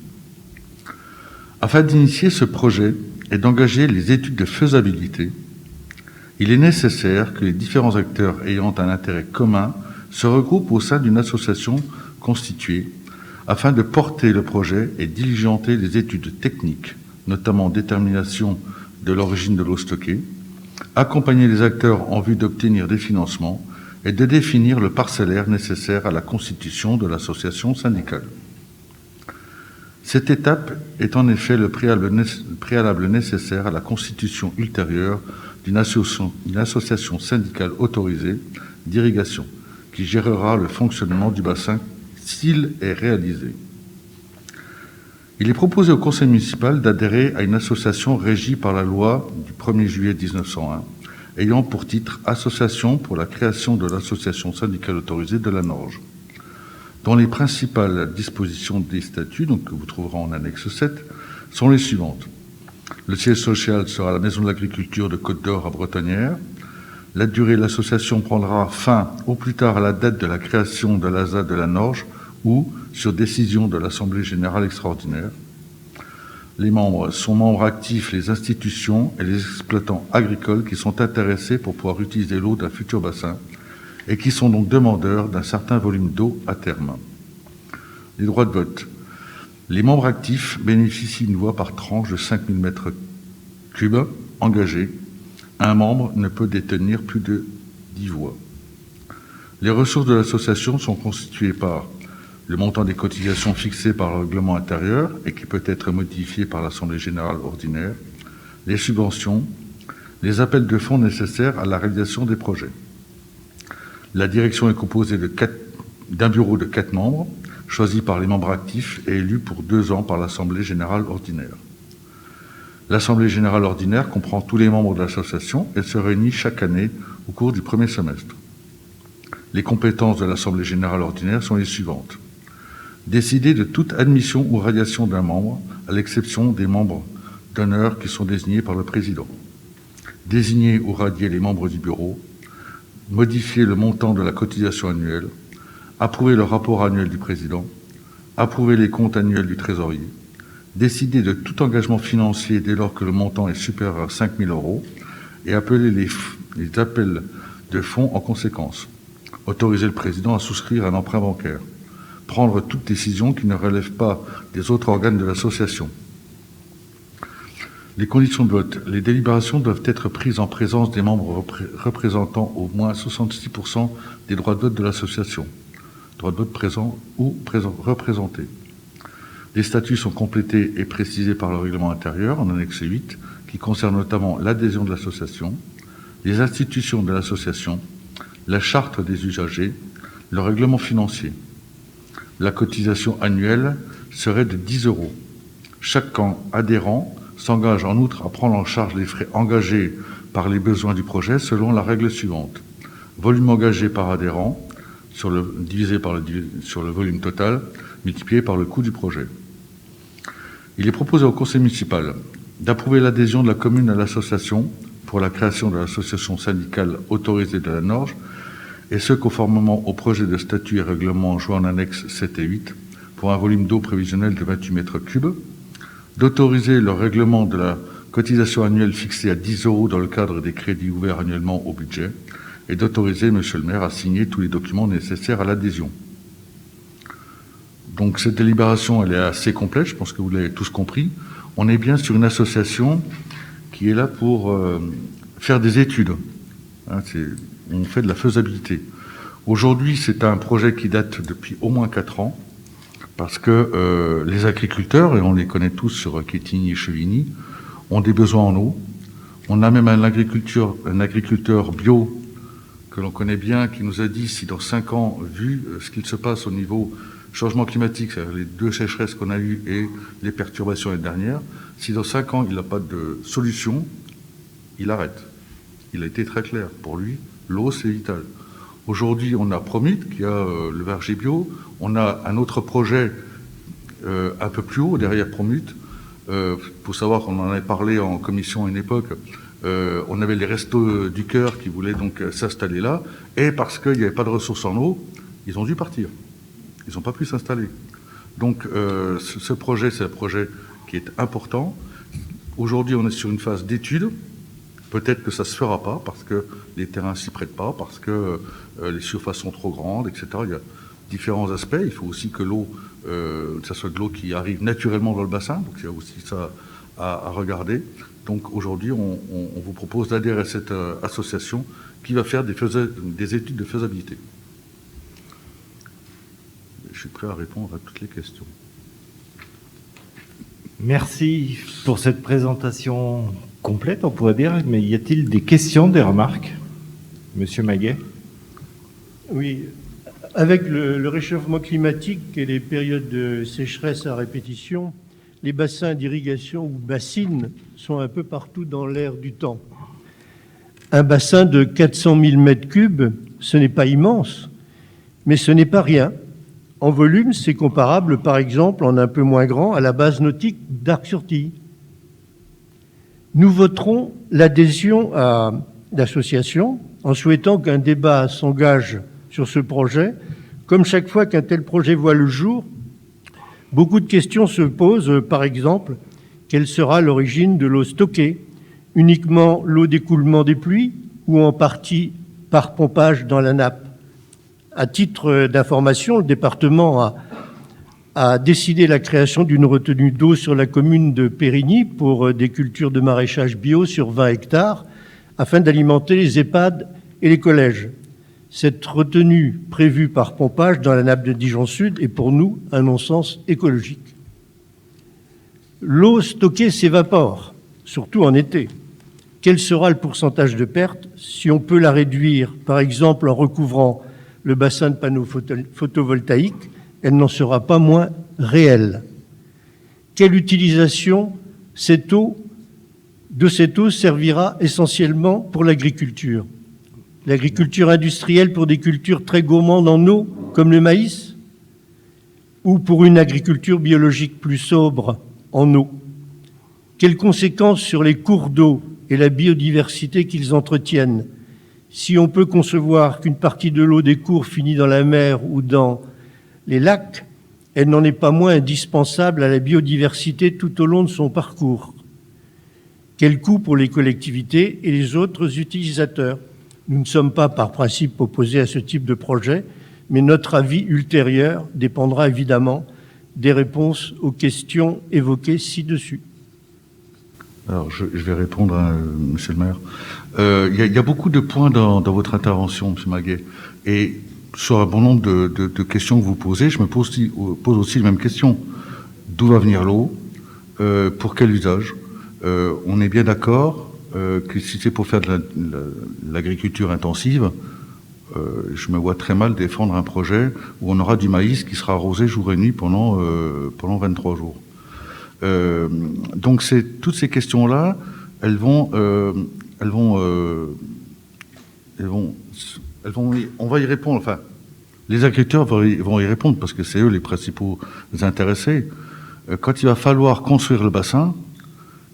Afin d'initier ce projet et d'engager les études de faisabilité, il est nécessaire que les différents acteurs ayant un intérêt commun se regroupent au sein d'une association constituée afin de porter le projet et diligenter les études techniques, notamment détermination de l'origine de l'eau stockée, accompagner les acteurs en vue d'obtenir des financements et de définir le parcellaire nécessaire à la constitution de l'association syndicale. Cette étape est en effet le préalable nécessaire à la constitution ultérieure d'une association syndicale autorisée d'irrigation qui gérera le fonctionnement du bassin s'il est réalisé. Il est proposé au conseil municipal d'adhérer à une association régie par la loi du 1er juillet 1901, ayant pour titre « Association pour la création de l'association syndicale autorisée de la Norge », dont les principales dispositions des statuts, donc que vous trouverez en annexe 7, sont les suivantes. Le siège social sera la maison de l'agriculture de Côte-d'Or à Bretonnière. La durée de l'association prendra fin au plus tard à la date de la création de l'ASA de la Norge ou sur décision de l'Assemblée générale extraordinaire. Les membres sont membres actifs, les institutions et les exploitants agricoles qui sont intéressés pour pouvoir utiliser l'eau d'un futur bassin et qui sont donc demandeurs d'un certain volume d'eau à terme. Les droits de vote. Les membres actifs bénéficient d'une voix par tranche de 5 000 mètres cubes engagés. Un membre ne peut détenir plus de 10 voix. Les ressources de l'association sont constituées par le montant des cotisations fixées par le règlement intérieur et qui peut être modifié par l'Assemblée générale ordinaire, les subventions, les appels de fonds nécessaires à la réalisation des projets. La direction est composée d'un bureau de 4 membres, choisi par les membres actifs et élus pour 2 ans par l'Assemblée générale ordinaire. L'Assemblée générale ordinaire comprend tous les membres de l'association et se réunit chaque année au cours du premier semestre. Les compétences de l'Assemblée générale ordinaire sont les suivantes. Décider de toute admission ou radiation d'un membre, à l'exception des membres d'honneur qui sont désignés par le président. Désigner ou radier les membres du bureau. Modifier le montant de la cotisation annuelle. Approuver le rapport annuel du président. Approuver les comptes annuels du trésorier. Décider de tout engagement financier dès lors que le montant est supérieur à 5 000 € et appeler les appels de fonds en conséquence. Autoriser le président à souscrire un emprunt bancaire. Prendre toute décision qui ne relève pas des autres organes de l'association. Les conditions de vote. Les délibérations doivent être prises en présence des membres représentant au moins 66% des droits de vote de l'association. Droits de vote présents ou représentés. Les statuts sont complétés et précisés par le règlement intérieur en annexe 8, qui concerne notamment l'adhésion de l'association, les institutions de l'association, la charte des usagers, le règlement financier. La cotisation annuelle serait de 10 €. Chaque adhérent s'engage en outre à prendre en charge les frais engagés par les besoins du projet selon la règle suivante. Volume engagé par adhérent divisé sur le volume total multiplié par le coût du projet. Il est proposé au conseil municipal d'approuver l'adhésion de la commune à l'association pour la création de l'association syndicale autorisée de la Norge et ce conformément au projet de statut et règlement joint en annexe 7 et 8 pour un volume d'eau prévisionnel de 28 mètres cubes, d'autoriser le règlement de la cotisation annuelle fixée à 10 € dans le cadre des crédits ouverts annuellement au budget, et d'autoriser Monsieur le maire à signer tous les documents nécessaires à l'adhésion. Donc cette délibération, elle est assez complète, je pense que vous l'avez tous compris. On est bien sur une association qui est là pour faire des études. Hein, on fait de la faisabilité. Aujourd'hui, c'est un projet qui date depuis au moins 4 ans, parce que les agriculteurs, et on les connaît tous sur Quetigny et Chevigny, ont des besoins en eau. On a même un agriculteur bio que l'on connaît bien, qui nous a dit si dans 5 ans, vu ce qu'il se passe au niveau changement climatique, c'est-à-dire les 2 sécheresses qu'on a eues et les perturbations l'année dernière, si dans 5 ans il n'a pas de solution, il arrête. Il a été très clair. Pour lui, l'eau, c'est vital. Aujourd'hui, on a Promit, qui a le verger bio. On a un autre projet un peu plus haut, derrière Promit. Pour savoir qu'on en avait parlé en commission à une époque, on avait les Restos du Cœur qui voulaient donc s'installer là, et parce qu'il n'y avait pas de ressources en eau, ils ont dû partir. Ils n'ont pas pu s'installer. Donc ce projet, c'est un projet qui est important. Aujourd'hui, on est sur une phase d'étude. Peut-être que ça ne se fera pas, parce que les terrains ne s'y prêtent pas, parce que les surfaces sont trop grandes, etc. Il y a différents aspects. Il faut aussi que l'eau, ça soit de l'eau qui arrive naturellement dans le bassin, donc il y a aussi ça à regarder. Donc aujourd'hui, on vous propose d'adhérer à cette association qui va faire des études de faisabilité. Je suis prêt à répondre à toutes les questions. Merci pour cette présentation complète, on pourrait dire, mais y a-t-il des questions, des remarques? Monsieur Maguet? Oui, avec le réchauffement climatique et les périodes de sécheresse à répétition, les bassins d'irrigation ou bassines sont un peu partout dans l'air du temps. Un bassin de 400 000 mètres cubes, ce n'est pas immense, mais ce n'est pas rien. En volume, c'est comparable, par exemple, en un peu moins grand, à la base nautique d'Arc-sur-Tille. Nous voterons l'adhésion à l'association en souhaitant qu'un débat s'engage sur ce projet. Comme chaque fois qu'un tel projet voit le jour, beaucoup de questions se posent. Par exemple, quelle sera l'origine de l'eau stockée? Uniquement l'eau d'écoulement des pluies ou en partie par pompage dans la nappe? À titre d'information, le département a décidé la création d'une retenue d'eau sur la commune de Périgny pour des cultures de maraîchage bio sur 20 hectares afin d'alimenter les EHPAD et les collèges. Cette retenue prévue par pompage dans la nappe de Dijon Sud est pour nous un non-sens écologique. L'eau stockée s'évapore, surtout en été. Quel sera le pourcentage de perte si on peut la réduire, par exemple en recouvrant le bassin de panneaux photovoltaïques? Elle n'en sera pas moins réelle. Quelle utilisation de cette eau servira essentiellement pour l'agriculture? L'agriculture industrielle pour des cultures très gourmandes en eau, comme le maïs? Ou pour une agriculture biologique plus sobre en eau? Quelles conséquences sur les cours d'eau et la biodiversité qu'ils entretiennent? Si on peut concevoir qu'une partie de l'eau des cours finit dans la mer ou dans les lacs, elle n'en est pas moins indispensable à la biodiversité tout au long de son parcours. Quel coût pour les collectivités et les autres utilisateurs? Nous ne sommes pas par principe opposés à ce type de projet, mais notre avis ultérieur dépendra évidemment des réponses aux questions évoquées ci-dessus. Alors, je vais répondre, monsieur le maire. Il y a beaucoup de points dans votre intervention, monsieur Maguet. Et sur un bon nombre de questions que vous posez, je me pose aussi les mêmes questions. D'où va venir l'eau? Pour quel usage? On est bien d'accord que si c'est pour faire de l'agriculture intensive, je me vois très mal défendre un projet où on aura du maïs qui sera arrosé jour et nuit pendant 23 jours. Donc toutes ces questions-là, on va y répondre. Enfin, les agriculteurs vont y répondre parce que c'est eux les principaux intéressés. Quand il va falloir construire le bassin,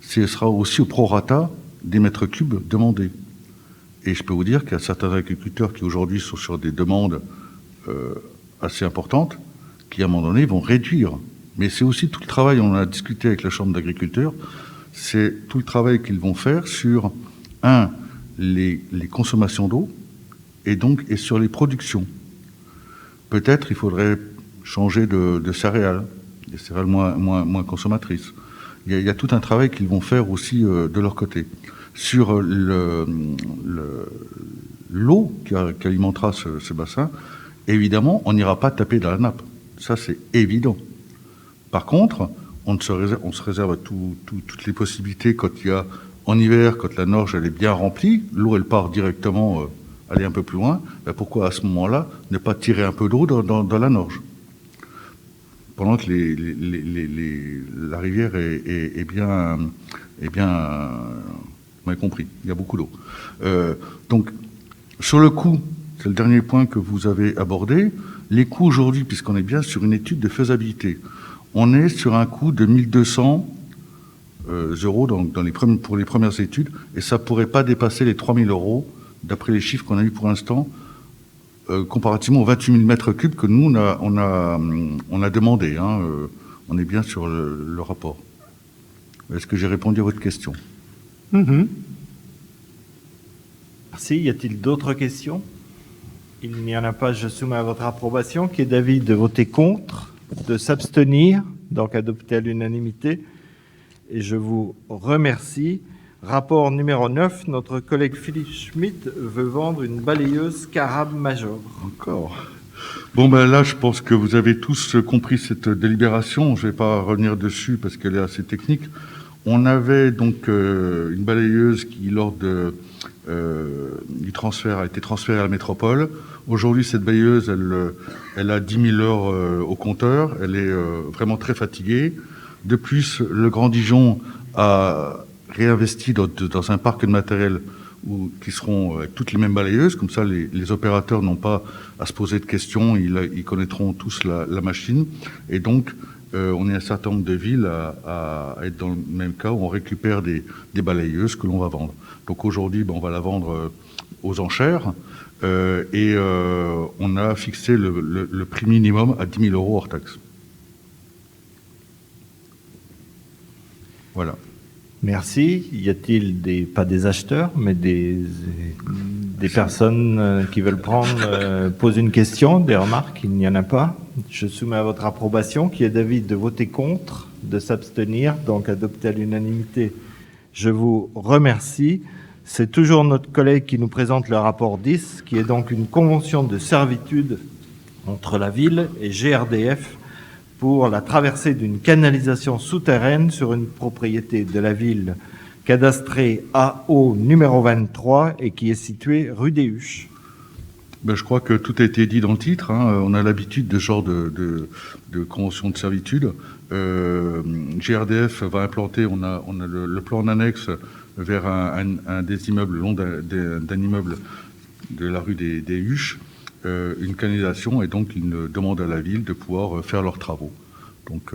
ce sera aussi au prorata des mètres cubes demandés. Et je peux vous dire qu'il y a certains agriculteurs qui aujourd'hui sont sur des demandes assez importantes, qui à un moment donné vont réduire. Mais c'est aussi tout le travail, on a discuté avec la Chambre d'agriculture, c'est tout le travail qu'ils vont faire sur, les consommations d'eau et sur les productions. Peut-être il faudrait changer de céréales, des céréales moins consommatrices. Il y a tout un travail qu'ils vont faire aussi de leur côté. Sur l'eau qui alimentera ce bassin, évidemment, on n'ira pas taper dans la nappe. Ça, c'est évident. Par contre, on se réserve à toutes les possibilités quand il y a, en hiver, quand la Norge elle est bien remplie, l'eau elle part directement, aller un peu plus loin. Ben pourquoi à ce moment-là ne pas tirer un peu d'eau dans la Norge pendant que la rivière est bien compris. Il y a beaucoup d'eau. Donc, sur le coût, c'est le dernier point que vous avez abordé. Les coûts aujourd'hui, puisqu'on est bien sur une étude de faisabilité, on est sur un coût de 1 200 euros pour les premières études, et ça ne pourrait pas dépasser les 3 000 euros, d'après les chiffres qu'on a eu pour l'instant, comparativement aux 28 000 mètres cubes que nous, on a demandé. Hein, on est bien sur le rapport. Est-ce que j'ai répondu à votre question? Merci. Y a-t-il d'autres questions? Il n'y en a pas. Je soumets à votre approbation, qui est d'avis de voter contre, de s'abstenir, donc adopté à l'unanimité. Et je vous remercie. Rapport numéro 9, notre collègue Philippe Schmitt veut vendre une balayeuse Carab Major. Encore. Bon, ben là, je pense que vous avez tous compris cette délibération. Je ne vais pas revenir dessus parce qu'elle est assez technique. On avait donc une balayeuse qui, lors du transfert, a été transférée à la métropole. Aujourd'hui, cette balayeuse, elle a 10 000 heures au compteur. Elle est vraiment très fatiguée. De plus, le Grand Dijon a réinvesti dans un parc de matériel qui seront avec toutes les mêmes balayeuses. Comme ça, les opérateurs n'ont pas à se poser de questions. Ils connaîtront tous la machine. Et donc, on est un certain nombre de villes à être dans le même cas où on récupère des balayeuses que l'on va vendre. Donc aujourd'hui, on va la vendre aux enchères et on a fixé le prix minimum à 10 000 euros hors taxe. Voilà. Merci. Y a-t-il pas des acheteurs, mais des personnes qui veulent poser une question, des remarques? Il n'y en a pas. Je soumets à votre approbation, qui est d'avis de voter contre, de s'abstenir, donc adopté à l'unanimité. Je vous remercie. C'est toujours notre collègue qui nous présente le rapport 10, qui est donc une convention de servitude entre la ville et GRDF pour la traversée d'une canalisation souterraine sur une propriété de la ville cadastrée AO numéro 23 et qui est située rue des Huches. Je crois que tout a été dit dans le titre. Hein. On a l'habitude de ce genre de convention de servitude. GRDF va implanter, on a le plan en annexe vers un des immeubles, le long d'un immeuble de la rue des Huches, une canalisation, et donc ils demandent à la ville de pouvoir faire leurs travaux. Donc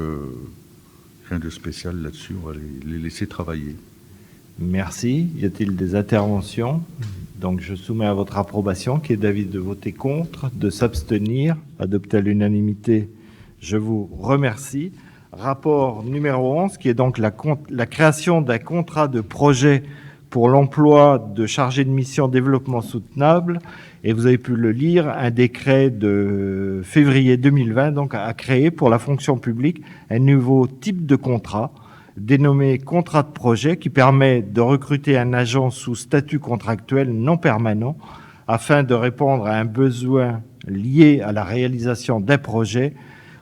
rien de spécial là-dessus, on va les laisser travailler. Merci. Y a-t-il des interventions? Donc je soumets à votre approbation, qui est d'avis de voter contre, de s'abstenir, adopté à l'unanimité. Je vous remercie. Rapport numéro 11, qui est donc la création d'un contrat de projet pour l'emploi de chargé de mission développement soutenable. Et vous avez pu le lire, un décret de février 2020 donc, a créé pour la fonction publique un nouveau type de contrat, dénommé contrat de projet, qui permet de recruter un agent sous statut contractuel non permanent afin de répondre à un besoin lié à la réalisation d'un projet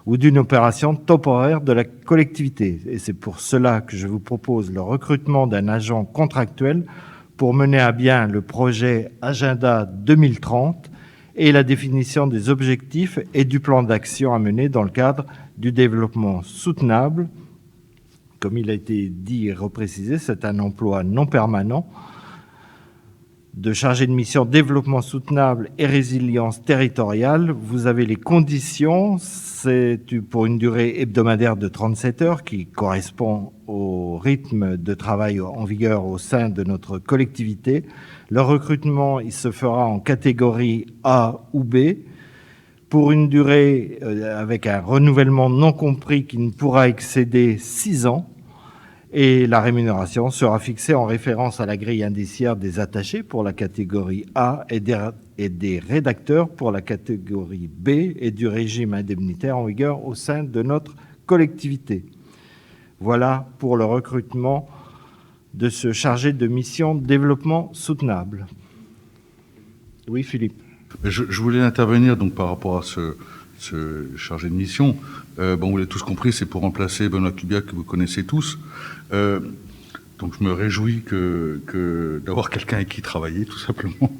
ou d'une opération temporaire de la collectivité. Et c'est pour cela que je vous propose le recrutement d'un agent contractuel pour mener à bien le projet Agenda 2030 et la définition des objectifs et du plan d'action à mener dans le cadre du développement soutenable. Comme il a été dit et reprécisé, c'est un emploi non permanent de chargé de mission développement soutenable et résilience territoriale. Vous avez les conditions, c'est pour une durée hebdomadaire de 37 heures qui correspond au rythme de travail en vigueur au sein de notre collectivité. Le recrutement, il se fera en catégorie A ou B pour une durée avec un renouvellement non compris qui ne pourra excéder 6 ans. Et la rémunération sera fixée en référence à la grille indiciaire des attachés pour la catégorie A et des rédacteurs pour la catégorie B et du régime indemnitaire en vigueur au sein de notre collectivité. Voilà pour le recrutement de ce chargé de mission développement soutenable. Oui, Philippe. Je voulais intervenir donc par rapport à ce chargé de mission. Vous l'avez tous compris, c'est pour remplacer Benoît Cubiac, que vous connaissez tous. Donc je me réjouis d'avoir quelqu'un avec qui travailler, tout simplement.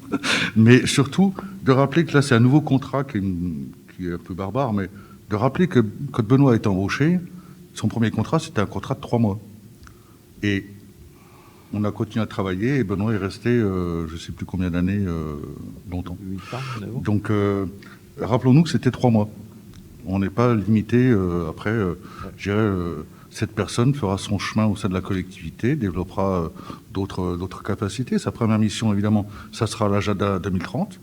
Mais surtout, de rappeler que là, c'est un nouveau contrat qui est un peu barbare, mais de rappeler que quand Benoît est embauché, son premier contrat, c'était un contrat de 3 mois. Et on a continué à travailler, et Benoît est resté, je ne sais plus combien d'années, longtemps. 8 ans, donc, rappelons-nous que c'était 3 mois. On n'est pas limité. Après, je dirais, cette personne fera son chemin au sein de la collectivité, développera d'autres capacités. Sa première mission, évidemment, ça sera l'agenda 2030.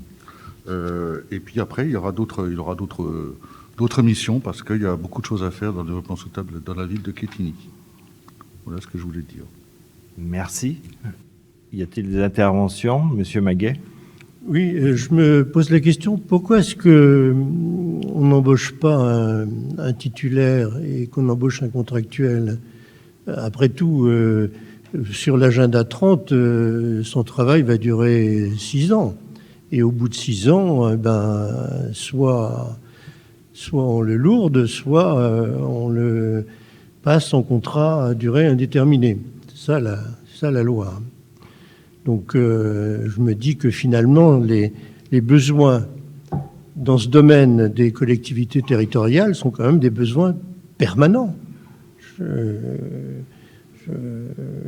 Et puis après, il y aura d'autres missions parce qu'il y a beaucoup de choses à faire dans le développement soutenable dans la ville de Quetigny. Voilà ce que je voulais dire. Merci. Y a-t-il des interventions, Monsieur Maguet? Oui, je me pose la question, pourquoi est-ce qu'on n'embauche pas un titulaire et qu'on embauche un contractuel? Après tout, sur l'agenda 30, son travail va durer 6 ans. Et au bout de 6 ans, soit on le lourde, soit on le passe en contrat à durée indéterminée. C'est ça la loi. Donc je me dis que finalement, les besoins dans ce domaine des collectivités territoriales sont quand même des besoins permanents.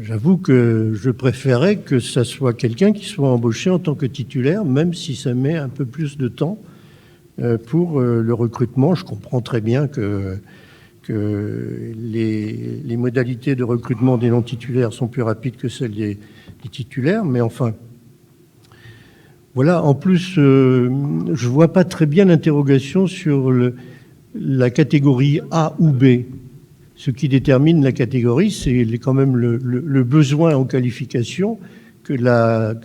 J'avoue que je préférais que ça soit quelqu'un qui soit embauché en tant que titulaire, même si ça met un peu plus de temps pour le recrutement. Je comprends très bien que les modalités de recrutement des non-titulaires sont plus rapides que celles des titulaires, mais enfin, voilà. En plus, je vois pas très bien l'interrogation sur la catégorie A ou B. Ce qui détermine la catégorie, c'est quand même le besoin en qualification que la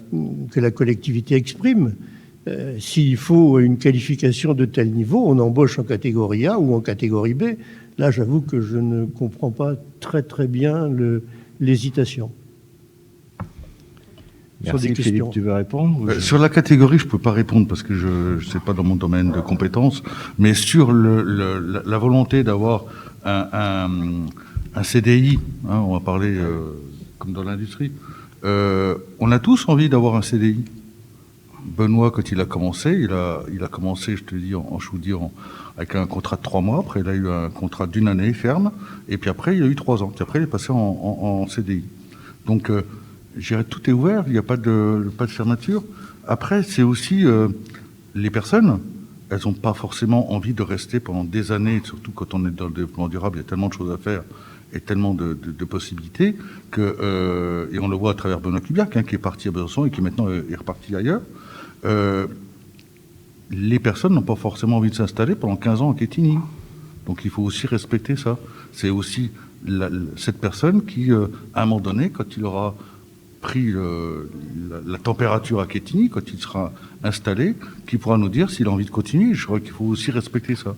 collectivité exprime. S'il faut une qualification de tel niveau, on embauche en catégorie A ou en catégorie B. Là, j'avoue que je ne comprends pas très bien l'hésitation. Merci, Philippe, tu veux répondre? Sur la catégorie, je ne peux pas répondre parce que je sais pas dans mon domaine de compétences, mais sur la volonté d'avoir un CDI, hein, on va parler comme dans l'industrie, on a tous envie d'avoir un CDI. Benoît, quand il a commencé, il a commencé, je te dis, avec un contrat de 3 mois, après il a eu un contrat d'1 année ferme, et puis après il a eu 3 ans, puis après il est passé en CDI. Donc, je dirais tout est ouvert, il n'y a pas de fermeture. Après, c'est aussi les personnes, elles n'ont pas forcément envie de rester pendant des années, surtout quand on est dans le développement durable, il y a tellement de choses à faire et tellement de possibilités, et on le voit à travers Benoît Cubiac, hein, qui est parti à Besançon et qui maintenant est reparti ailleurs. Les personnes n'ont pas forcément envie de s'installer pendant 15 ans à Quetigny. Donc il faut aussi respecter ça. C'est aussi cette personne qui, à un moment donné, quand il aura pris la température à Quetigny, quand il sera installé, qui pourra nous dire s'il a envie de continuer. Je crois qu'il faut aussi respecter ça.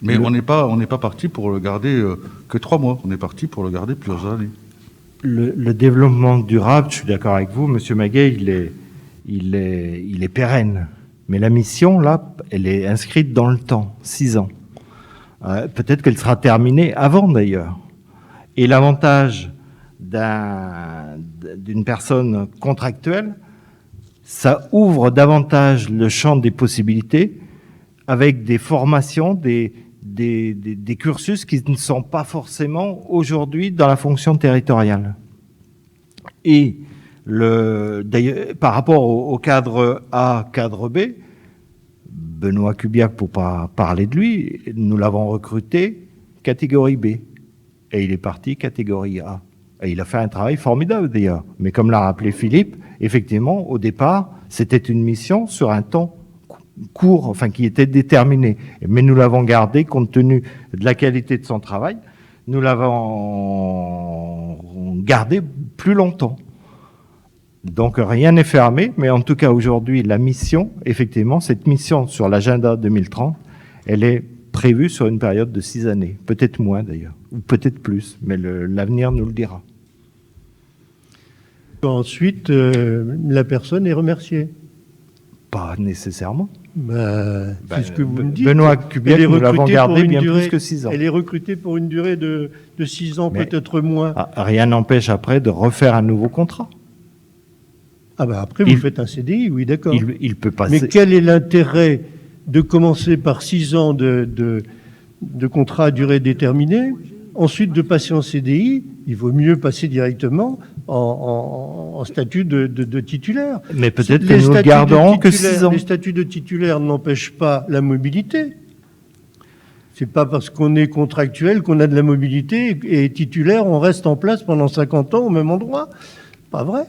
Mais on n'est pas parti pour le garder que 3 mois. On est parti pour le garder plusieurs années. Le développement durable, je suis d'accord avec vous, Monsieur Maguet, il est pérenne. Mais la mission, là, elle est inscrite dans le temps, 6 ans. Peut-être qu'elle sera terminée avant, d'ailleurs. Et l'avantage d'une personne contractuelle, ça ouvre davantage le champ des possibilités avec des formations, des cursus qui ne sont pas forcément aujourd'hui dans la fonction territoriale. Et D'ailleurs, par rapport au cadre A, cadre B, Benoît Kubiak, pour pas parler de lui, nous l'avons recruté catégorie B. Et il est parti catégorie A. Et il a fait un travail formidable d'ailleurs. Mais comme l'a rappelé Philippe, effectivement, au départ, c'était une mission sur un temps court, enfin qui était déterminé. Mais nous l'avons gardé compte tenu de la qualité de son travail. Nous l'avons gardé plus longtemps. Donc rien n'est fermé, mais en tout cas aujourd'hui, la mission, effectivement, cette mission sur l'agenda 2030, elle est prévue sur une période de 6 années, peut-être moins d'ailleurs, ou peut-être plus, mais l'avenir nous le dira. Ensuite, la personne est remerciée. Pas nécessairement. C'est ce que vous me dites. Benoît Kubiak, nous l'avons gardé bien plus que 6 ans. Elle est recrutée pour une durée de 6 ans, Mais peut-être moins. Rien n'empêche après de refaire un nouveau contrat. Après, vous faites un CDI, oui, d'accord. Il peut passer. Mais quel est l'intérêt de commencer par 6 ans de contrat à durée déterminée, ensuite de passer en CDI? Il vaut mieux passer directement en statut de titulaire. Mais peut-être que nous ne garderons que 6 ans. Les statuts de titulaire n'empêchent pas la mobilité. C'est pas parce qu'on est contractuel qu'on a de la mobilité et titulaire, on reste en place pendant 50 ans au même endroit. Pas vrai.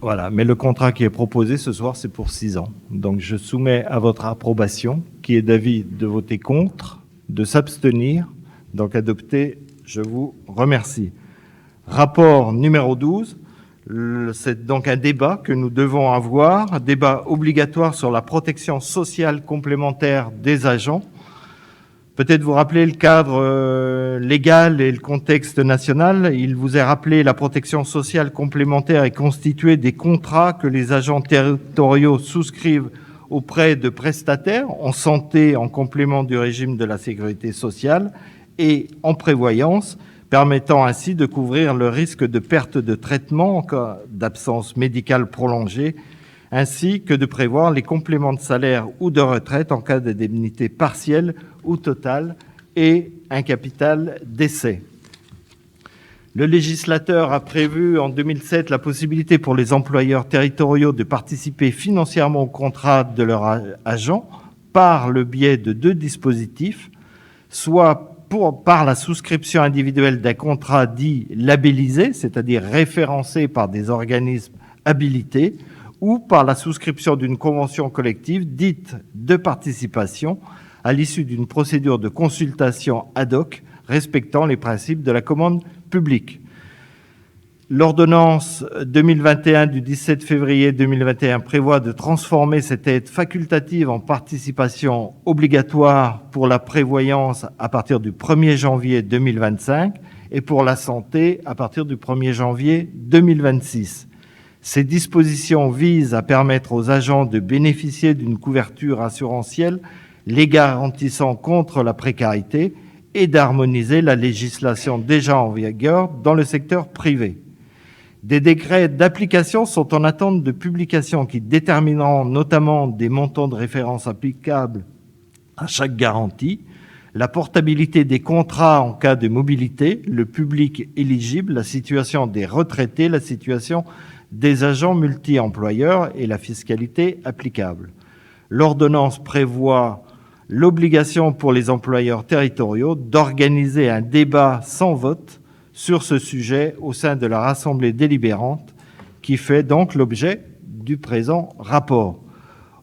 Voilà, mais le contrat qui est proposé ce soir, c'est pour 6 ans. Donc je soumets à votre approbation, qui est d'avis de voter contre, de s'abstenir. Donc adopté, je vous remercie. Rapport numéro 12, c'est donc un débat que nous devons avoir, un débat obligatoire sur la protection sociale complémentaire des agents. Peut-être vous rappeler le cadre légal et le contexte national. Il vous est rappelé la protection sociale complémentaire est constituée des contrats que les agents territoriaux souscrivent auprès de prestataires en santé en complément du régime de la sécurité sociale et en prévoyance, permettant ainsi de couvrir le risque de perte de traitement en cas d'absence médicale prolongée, ainsi que de prévoir les compléments de salaire ou de retraite en cas d'indemnité partielle ou totale et un capital décès. Le législateur a prévu en 2007 la possibilité pour les employeurs territoriaux de participer financièrement au contrat de leurs agents par le biais de 2 dispositifs, soit par la souscription individuelle d'un contrat dit labellisé, c'est-à-dire référencé par des organismes habilités, ou par la souscription d'une convention collective dite de participation à l'issue d'une procédure de consultation ad hoc respectant les principes de la commande publique. L'ordonnance 2021 du 17 février 2021 prévoit de transformer cette aide facultative en participation obligatoire pour la prévoyance à partir du 1er janvier 2025 et pour la santé à partir du 1er janvier 2026. Ces dispositions visent à permettre aux agents de bénéficier d'une couverture assurantielle les garantissant contre la précarité et d'harmoniser la législation déjà en vigueur dans le secteur privé. Des décrets d'application sont en attente de publication qui détermineront notamment des montants de référence applicables à chaque garantie, la portabilité des contrats en cas de mobilité, le public éligible, la situation des retraités, la situation des agents multi-employeurs et la fiscalité applicable. L'ordonnance prévoit l'obligation pour les employeurs territoriaux d'organiser un débat sans vote sur ce sujet au sein de leur assemblée délibérante, qui fait donc l'objet du présent rapport.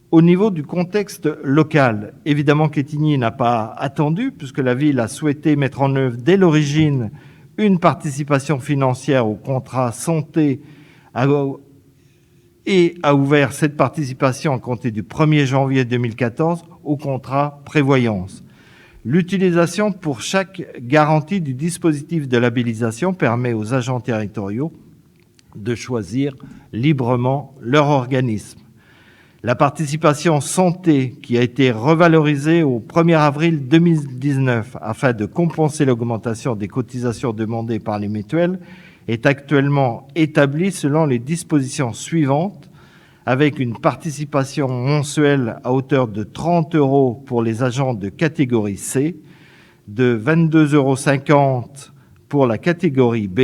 Au niveau du contexte local, évidemment Quetigny n'a pas attendu, puisque la ville a souhaité mettre en œuvre dès l'origine une participation financière au contrat santé et a ouvert cette participation à compter du 1er janvier 2014 au contrat prévoyance. L'utilisation pour chaque garantie du dispositif de labellisation permet aux agents territoriaux de choisir librement leur organisme. La participation santé, qui a été revalorisée au 1er avril 2019 afin de compenser l'augmentation des cotisations demandées par les mutuelles, est actuellement établie selon les dispositions suivantes, avec une participation mensuelle à hauteur de 30 € pour les agents de catégorie C, de 22,50 € pour la catégorie B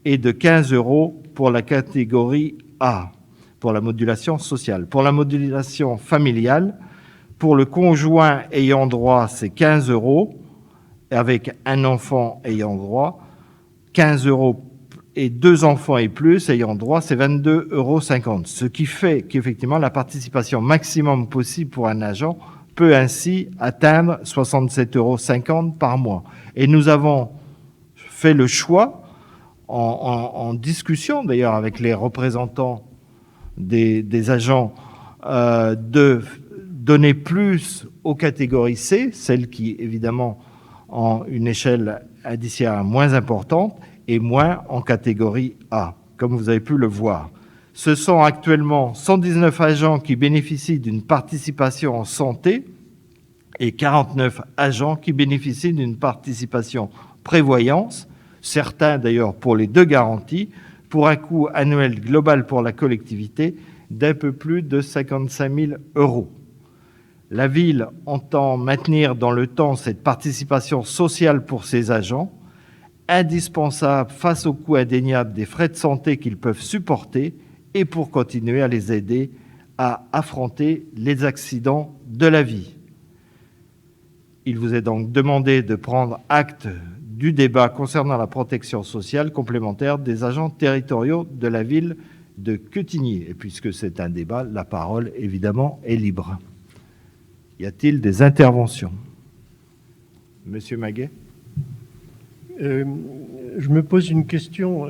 et de 15 € pour la catégorie A pour la modulation sociale. Pour la modulation familiale, pour le conjoint ayant droit, c'est 15 €, avec un enfant ayant droit, 15 € et 2 enfants et plus ayant droit, c'est 22,50 €. Ce qui fait qu'effectivement, la participation maximum possible pour un agent peut ainsi atteindre 67,50 € par mois. Et nous avons fait le choix, en discussion d'ailleurs avec les représentants des agents, de donner plus aux catégories C, celles qui évidemment ont une échelle indiciaire moins importante, et moins en catégorie A, comme vous avez pu le voir. Ce sont actuellement 119 agents qui bénéficient d'une participation en santé et 49 agents qui bénéficient d'une participation prévoyance, certains d'ailleurs pour les deux garanties, pour un coût annuel global pour la collectivité d'un peu plus de 55 000 €. La ville entend maintenir dans le temps cette participation sociale pour ses agents, indispensable face au coût indéniable des frais de santé qu'ils peuvent supporter et pour continuer à les aider à affronter les accidents de la vie. Il vous est donc demandé de prendre acte du débat concernant la protection sociale complémentaire des agents territoriaux de la ville de Quetigny. Et puisque c'est un débat, la parole, évidemment, est libre. Y a-t-il des interventions? Monsieur Maguet? Je me pose une question.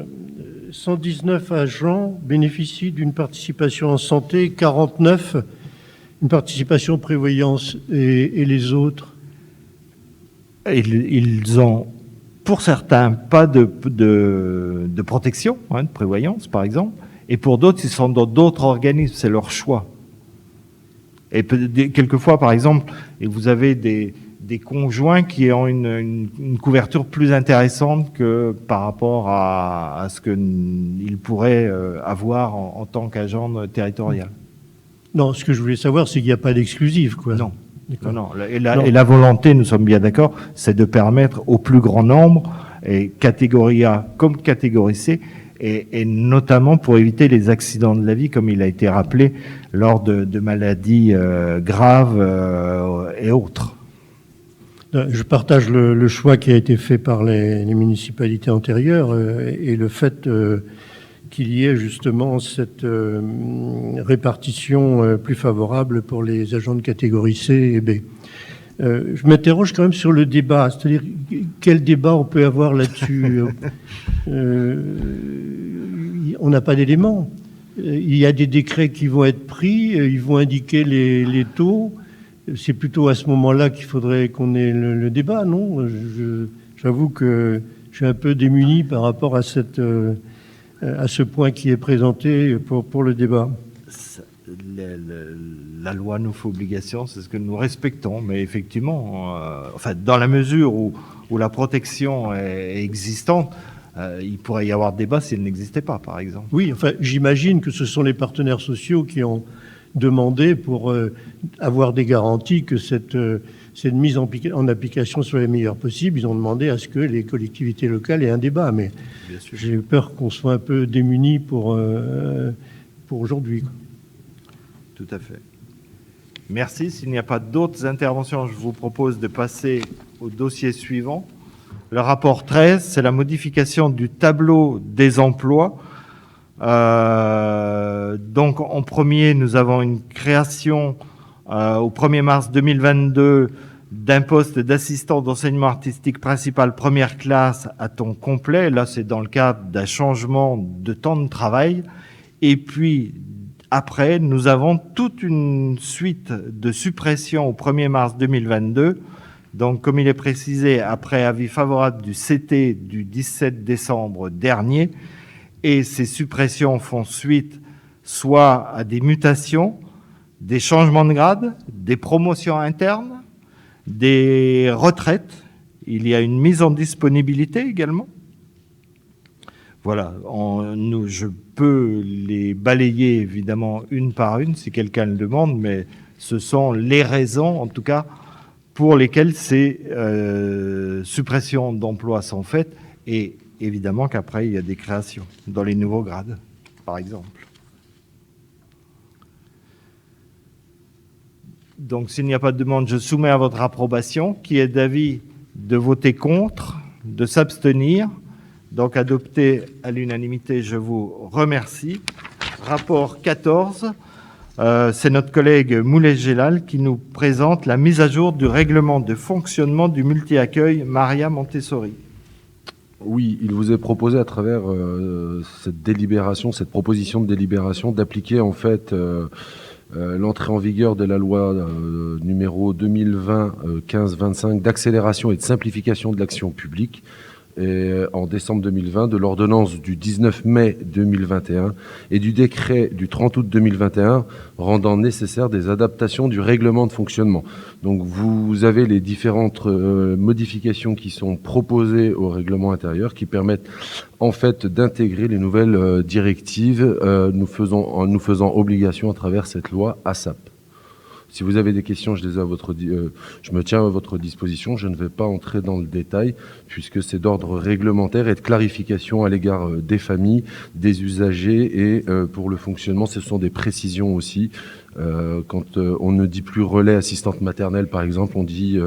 119 agents bénéficient d'une participation en santé, 49 une participation prévoyance, et les autres? Ils ont, pour certains, pas de protection, de prévoyance par exemple, et pour d'autres, ils sont dans d'autres organismes, c'est leur choix. Et quelquefois, par exemple, vous avez des conjoints qui ont une couverture plus intéressante que par rapport à ce qu'ils pourraient avoir en tant qu'agent territorial. Non, ce que je voulais savoir, c'est qu'il n'y a pas d'exclusif, quoi. Non. Non. Et la volonté, nous sommes bien d'accord, c'est de permettre au plus grand nombre, et catégorie A comme catégorie C, et notamment pour éviter les accidents de la vie, comme il a été rappelé, lors de maladies graves et autres. Je partage le choix qui a été fait par les municipalités antérieures et le fait qu'il y ait justement cette répartition plus favorable pour les agents de catégorie C et B. Je m'interroge quand même sur le débat, c'est-à-dire quel débat on peut avoir là-dessus. On n'a pas d'éléments. Il y a des décrets qui vont être pris, ils vont indiquer les taux. C'est plutôt à ce moment-là qu'il faudrait qu'on ait le débat, non? J'avoue que je suis un peu démuni par rapport à ce point qui est présenté pour le débat. La loi nous fait obligation, c'est ce que nous respectons, mais effectivement, dans la mesure où la protection est existante, il pourrait y avoir débat s'il n'existait pas, par exemple. Oui, j'imagine que ce sont les partenaires sociaux qui ont demandé pour avoir des garanties que cette mise en application soit la meilleure possible. Ils ont demandé à ce que les collectivités locales aient un débat, mais j'ai peur qu'on soit un peu démunis pour aujourd'hui. Tout à fait. Merci. S'il n'y a pas d'autres interventions, je vous propose de passer au dossier suivant. Le rapport 13, c'est la modification du tableau des emplois. Donc, en premier, nous avons une création au 1er mars 2022 d'un poste d'assistant d'enseignement artistique principal première classe à temps complet. Là, c'est dans le cadre d'un changement de temps de travail. Et puis, après, nous avons toute une suite de suppressions au 1er mars 2022. Donc, comme il est précisé, après avis favorable du CT du 17 décembre dernier, et ces suppressions font suite soit à des mutations, des changements de grade, des promotions internes, des retraites. Il y a une mise en disponibilité également. Voilà, je peux les balayer évidemment une par une si quelqu'un le demande, mais ce sont les raisons, en tout cas, pour lesquelles ces suppressions d'emplois sont faites, et évidemment qu'après, il y a des créations dans les nouveaux grades, par exemple. Donc, s'il n'y a pas de demande, je soumets à votre approbation. Qui est d'avis de voter contre, de s'abstenir? Donc, adopté à l'unanimité, je vous remercie. Rapport 14, c'est notre collègue Moulay-Gélal qui nous présente la mise à jour du règlement de fonctionnement du multi-accueil Maria Montessori. Oui, il vous est proposé à travers cette proposition de délibération, d'appliquer en fait l'entrée en vigueur de la loi numéro 2020-1525 d'accélération et de simplification de l'action publique, et en décembre 2020, de l'ordonnance du 19 mai 2021 et du décret du 30 août 2021 rendant nécessaire des adaptations du règlement de fonctionnement. Donc vous avez les différentes modifications qui sont proposées au règlement intérieur qui permettent en fait d'intégrer les nouvelles directives nous faisant obligation à travers cette loi ASAP. Si vous avez des questions, je me tiens à votre disposition. Je ne vais pas entrer dans le détail puisque c'est d'ordre réglementaire et de clarification à l'égard des familles, des usagers et pour le fonctionnement, ce sont des précisions aussi. Quand on ne dit plus relais assistante maternelle, par exemple, on dit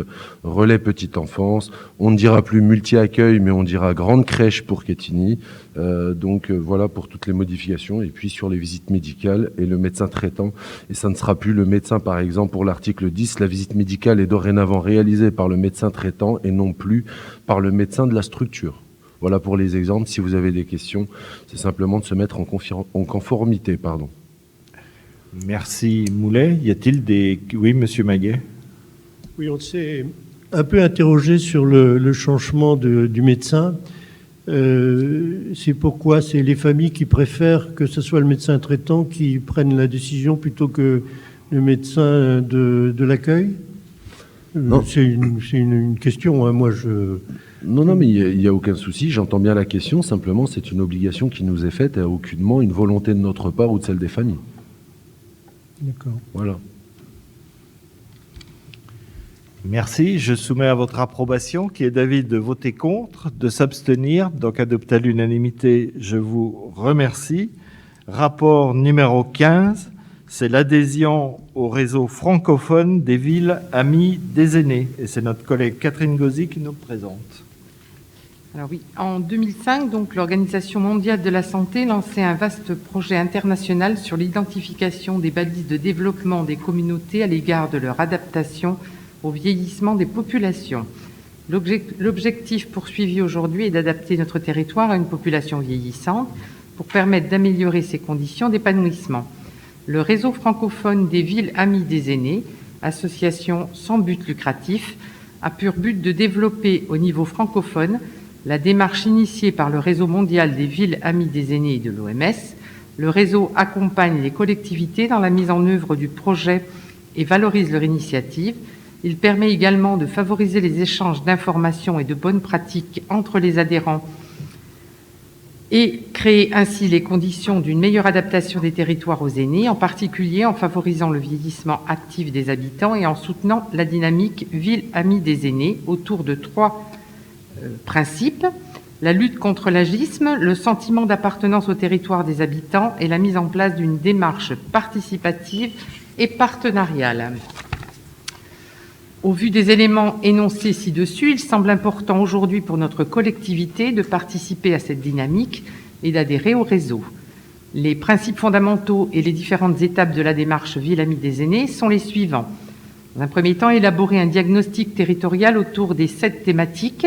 relais petite enfance. On ne dira plus multi-accueil, mais on dira grande crèche pour Quetigny. Donc voilà pour toutes les modifications. Et puis sur les visites médicales et le médecin traitant. Et ça ne sera plus le médecin, par exemple, pour l'article 10. La visite médicale est dorénavant réalisée par le médecin traitant et non plus par le médecin de la structure. Voilà pour les exemples. Si vous avez des questions, c'est simplement de se mettre en conformité. Merci Moulet. Y a-t-il des... Oui, Monsieur Maguet. Oui, on s'est un peu interrogé sur le changement du médecin. C'est pourquoi c'est les familles qui préfèrent que ce soit le médecin traitant qui prenne la décision plutôt que le médecin de l'accueil. C'est une question. Hein. Moi, Non, mais il n'y a aucun souci. J'entends bien la question. Simplement, c'est une obligation qui nous est faite et aucunement une volonté de notre part ou de celle des familles. D'accord. Voilà. Merci. Je soumets à votre approbation. Qui est d'avis de voter contre, de s'abstenir. Donc, adopté à l'unanimité, je vous remercie. Rapport numéro 15, c'est l'adhésion au réseau francophone des villes amies des aînés. Et c'est notre collègue Catherine Gauzy qui nous le présente. Alors oui, en 2005, donc, l'Organisation mondiale de la santé lançait un vaste projet international sur l'identification des balises de développement des communautés à l'égard de leur adaptation au vieillissement des populations. L'objectif poursuivi aujourd'hui est d'adapter notre territoire à une population vieillissante pour permettre d'améliorer ses conditions d'épanouissement. Le réseau francophone des villes amies des aînés, association sans but lucratif, a pour but de développer au niveau francophone la démarche initiée par le réseau mondial des villes amies des aînés et de l'OMS. Le réseau accompagne les collectivités dans la mise en œuvre du projet et valorise leur initiative. Il permet également de favoriser les échanges d'informations et de bonnes pratiques entre les adhérents et créer ainsi les conditions d'une meilleure adaptation des territoires aux aînés, en particulier en favorisant le vieillissement actif des habitants et en soutenant la dynamique ville amie des aînés autour de 3 principes: la lutte contre l'agisme, le sentiment d'appartenance au territoire des habitants et la mise en place d'une démarche participative et partenariale. Au vu des éléments énoncés ci-dessus, il semble important aujourd'hui pour notre collectivité de participer à cette dynamique et d'adhérer au réseau. Les principes fondamentaux et les différentes étapes de la démarche Ville Amie des aînés sont les suivants. Dans un premier temps, élaborer un diagnostic territorial autour des 7 thématiques: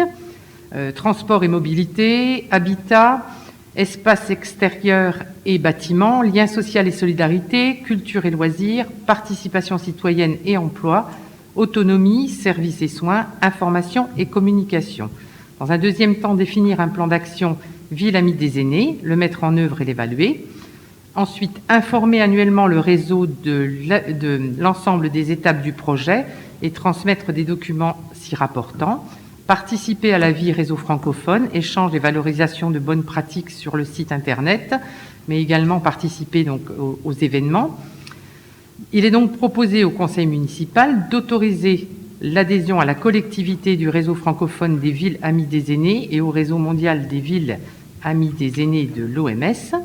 transport et mobilité, habitat, espace extérieur et bâtiment, lien social et solidarité, culture et loisirs, participation citoyenne et emploi, autonomie, services et soins, information et communication. Dans un deuxième temps, définir un plan d'action Ville Amie des aînés, le mettre en œuvre et l'évaluer. Ensuite, informer annuellement le réseau de l'ensemble des étapes du projet et transmettre des documents s'y rapportant. Participer à la vie réseau francophone, échange et valorisation de bonnes pratiques sur le site internet, mais également participer donc aux événements. Il est donc proposé au conseil municipal d'autoriser l'adhésion à la collectivité du réseau francophone des villes amies des aînés et au réseau mondial des villes amies des aînés de l'OMS,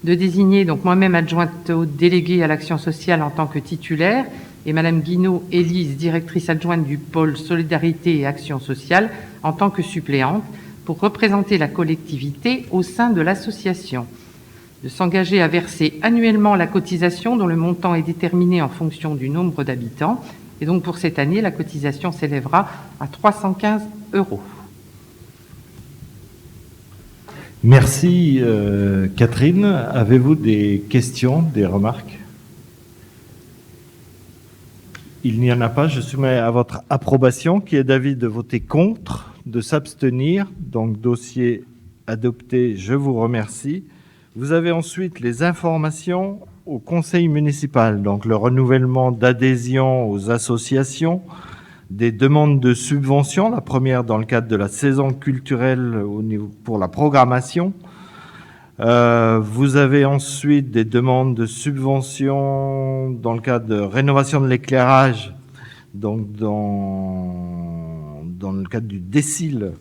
de désigner donc moi-même adjointe au délégué à l'action sociale en tant que titulaire et Madame Guinaud Élise, directrice adjointe du pôle Solidarité et Action sociale, en tant que suppléante, pour représenter la collectivité au sein de l'association. De s'engager à verser annuellement la cotisation dont le montant est déterminé en fonction du nombre d'habitants. Et donc pour cette année, la cotisation s'élèvera à 315 €. Merci Catherine. Avez-vous des questions, des remarques? Il n'y en a pas. Je soumets à votre approbation qui est d'avis de voter contre, de s'abstenir. Donc dossier adopté, je vous remercie. Vous avez ensuite les informations au conseil municipal, donc le renouvellement d'adhésion aux associations, des demandes de subventions, la première dans le cadre de la saison culturelle au niveau, pour la programmation. Vous avez ensuite des demandes de subventions dans le cadre de rénovation de l'éclairage, donc dans le cadre du décile.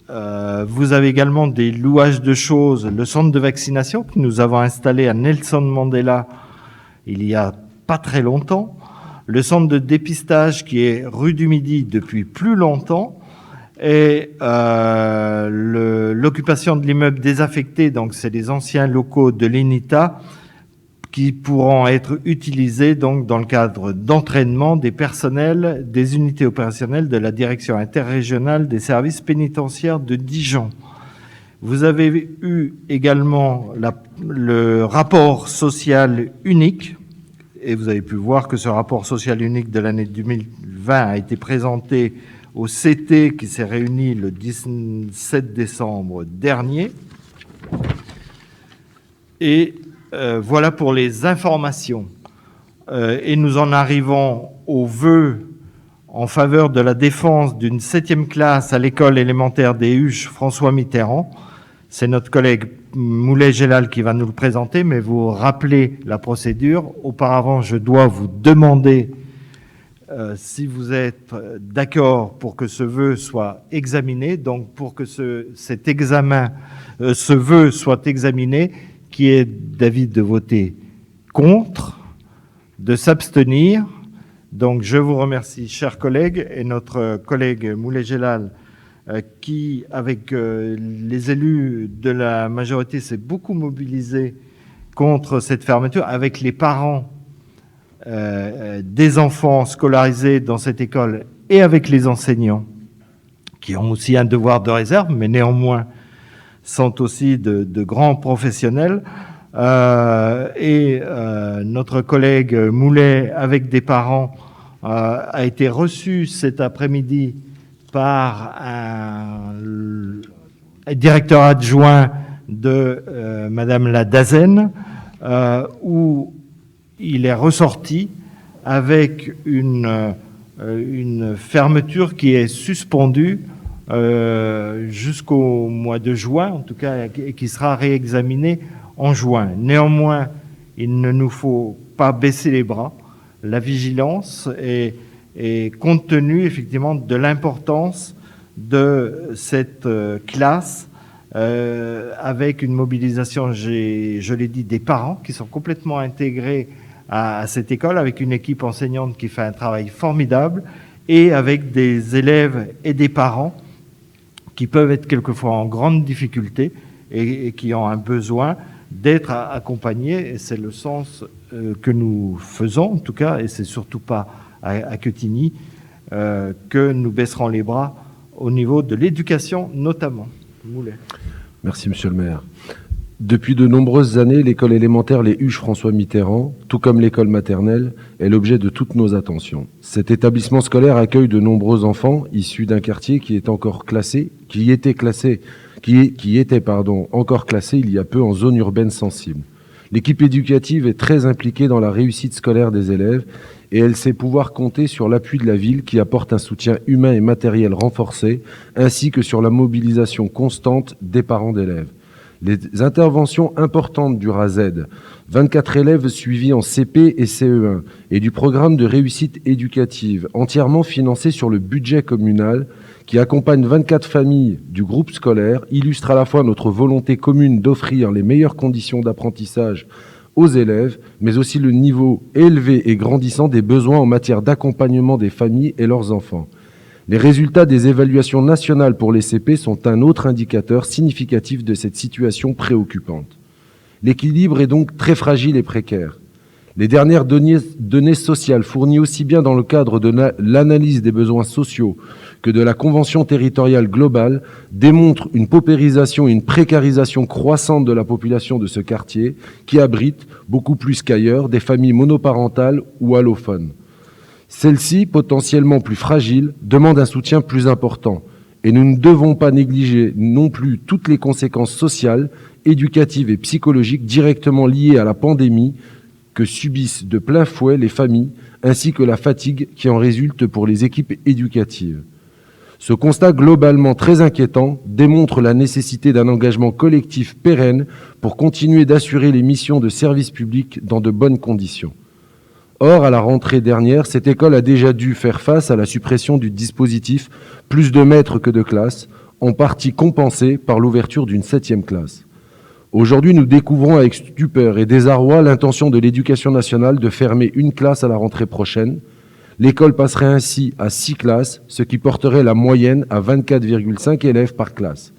Vous avez également des louages de choses, le centre de vaccination que nous avons installé à Nelson Mandela il y a pas très longtemps, le centre de dépistage qui est rue du Midi depuis plus longtemps, et l'occupation de l'immeuble désaffecté, donc c'est les anciens locaux de l'INITA qui pourront être utilisés donc dans le cadre d'entraînement des personnels des unités opérationnelles de la direction interrégionale des services pénitentiaires de Dijon. Vous avez eu également le rapport social unique, et vous avez pu voir que ce rapport social unique de l'année 2020 a été présenté au CT qui s'est réuni le 17 décembre dernier. Et voilà pour les informations. Et nous en arrivons aux vœux en faveur de la défense d'une 7e classe à l'école élémentaire des Huches François Mitterrand. C'est notre collègue Moulet-Gélal qui va nous le présenter, mais vous rappelez la procédure. Auparavant, je dois vous demander si vous êtes d'accord pour que ce vœu soit examiné. Donc, pour que ce vœu soit examiné, qui est d'avis de voter contre, de s'abstenir. Donc, je vous remercie, chers collègues, et notre collègue Moulet-Gélal, qui, avec les élus de la majorité, s'est beaucoup mobilisé contre cette fermeture, avec les parents des enfants scolarisés dans cette école et avec les enseignants, qui ont aussi un devoir de réserve, mais néanmoins sont aussi de grands professionnels. Notre collègue Moulet, avec des parents, a été reçu cet après-midi par un directeur adjoint de Madame la Dazen, où il est ressorti avec une fermeture qui est suspendue jusqu'au mois de juin, en tout cas, et qui sera réexaminée en juin. Néanmoins, il ne nous faut pas baisser les bras. La vigilance et compte tenu effectivement de l'importance de cette classe, avec une mobilisation, je l'ai dit, des parents qui sont complètement intégrés à cette école, avec une équipe enseignante qui fait un travail formidable, et avec des élèves et des parents qui peuvent être quelquefois en grande difficulté et qui ont un besoin d'être accompagnés. Et c'est le sens que nous faisons, en tout cas, et c'est surtout pas à Quetigny que nous baisserons les bras au niveau de l'éducation notamment. Moulet. Merci, monsieur le maire. Depuis de nombreuses années, l'école élémentaire Les Huches François Mitterrand, tout comme l'école maternelle, est l'objet de toutes nos attentions. Cet établissement scolaire accueille de nombreux enfants issus d'un quartier qui était encore classé il y a peu en zone urbaine sensible. L'équipe éducative est très impliquée dans la réussite scolaire des élèves et elle sait pouvoir compter sur l'appui de la ville qui apporte un soutien humain et matériel renforcé, ainsi que sur la mobilisation constante des parents d'élèves. Les interventions importantes du RASED, 24 élèves suivis en CP et CE1, et du programme de réussite éducative entièrement financé sur le budget communal qui accompagne 24 familles du groupe scolaire, illustrent à la fois notre volonté commune d'offrir les meilleures conditions d'apprentissage aux élèves, mais aussi le niveau élevé et grandissant des besoins en matière d'accompagnement des familles et leurs enfants. Les résultats des évaluations nationales pour les CP sont un autre indicateur significatif de cette situation préoccupante. L'équilibre est donc très fragile et précaire. Les dernières données sociales fournies aussi bien dans le cadre de l'analyse des besoins sociaux que de la Convention territoriale globale démontrent une paupérisation et une précarisation croissante de la population de ce quartier qui abrite, beaucoup plus qu'ailleurs, des familles monoparentales ou allophones. Celles-ci, potentiellement plus fragiles, demandent un soutien plus important. Et nous ne devons pas négliger non plus toutes les conséquences sociales, éducatives et psychologiques directement liées à la pandémie que subissent de plein fouet les familles, ainsi que la fatigue qui en résulte pour les équipes éducatives. Ce constat globalement très inquiétant démontre la nécessité d'un engagement collectif pérenne pour continuer d'assurer les missions de service public dans de bonnes conditions. Or, à la rentrée dernière, cette école a déjà dû faire face à la suppression du dispositif « plus de maîtres que de classes », en partie compensée par l'ouverture d'une 7e classe. Aujourd'hui, nous découvrons avec stupeur et désarroi l'intention de l'Éducation nationale de fermer une classe à la rentrée prochaine. L'école passerait ainsi à 6 classes, ce qui porterait la moyenne à 24,5 élèves par classe.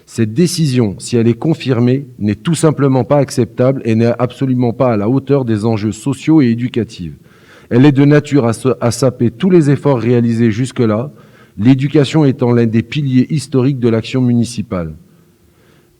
Cette décision, si elle est confirmée, n'est tout simplement pas acceptable et n'est absolument pas à la hauteur des enjeux sociaux et éducatifs. Elle est de nature à saper tous les efforts réalisés jusque-là, l'éducation étant l'un des piliers historiques de l'action municipale.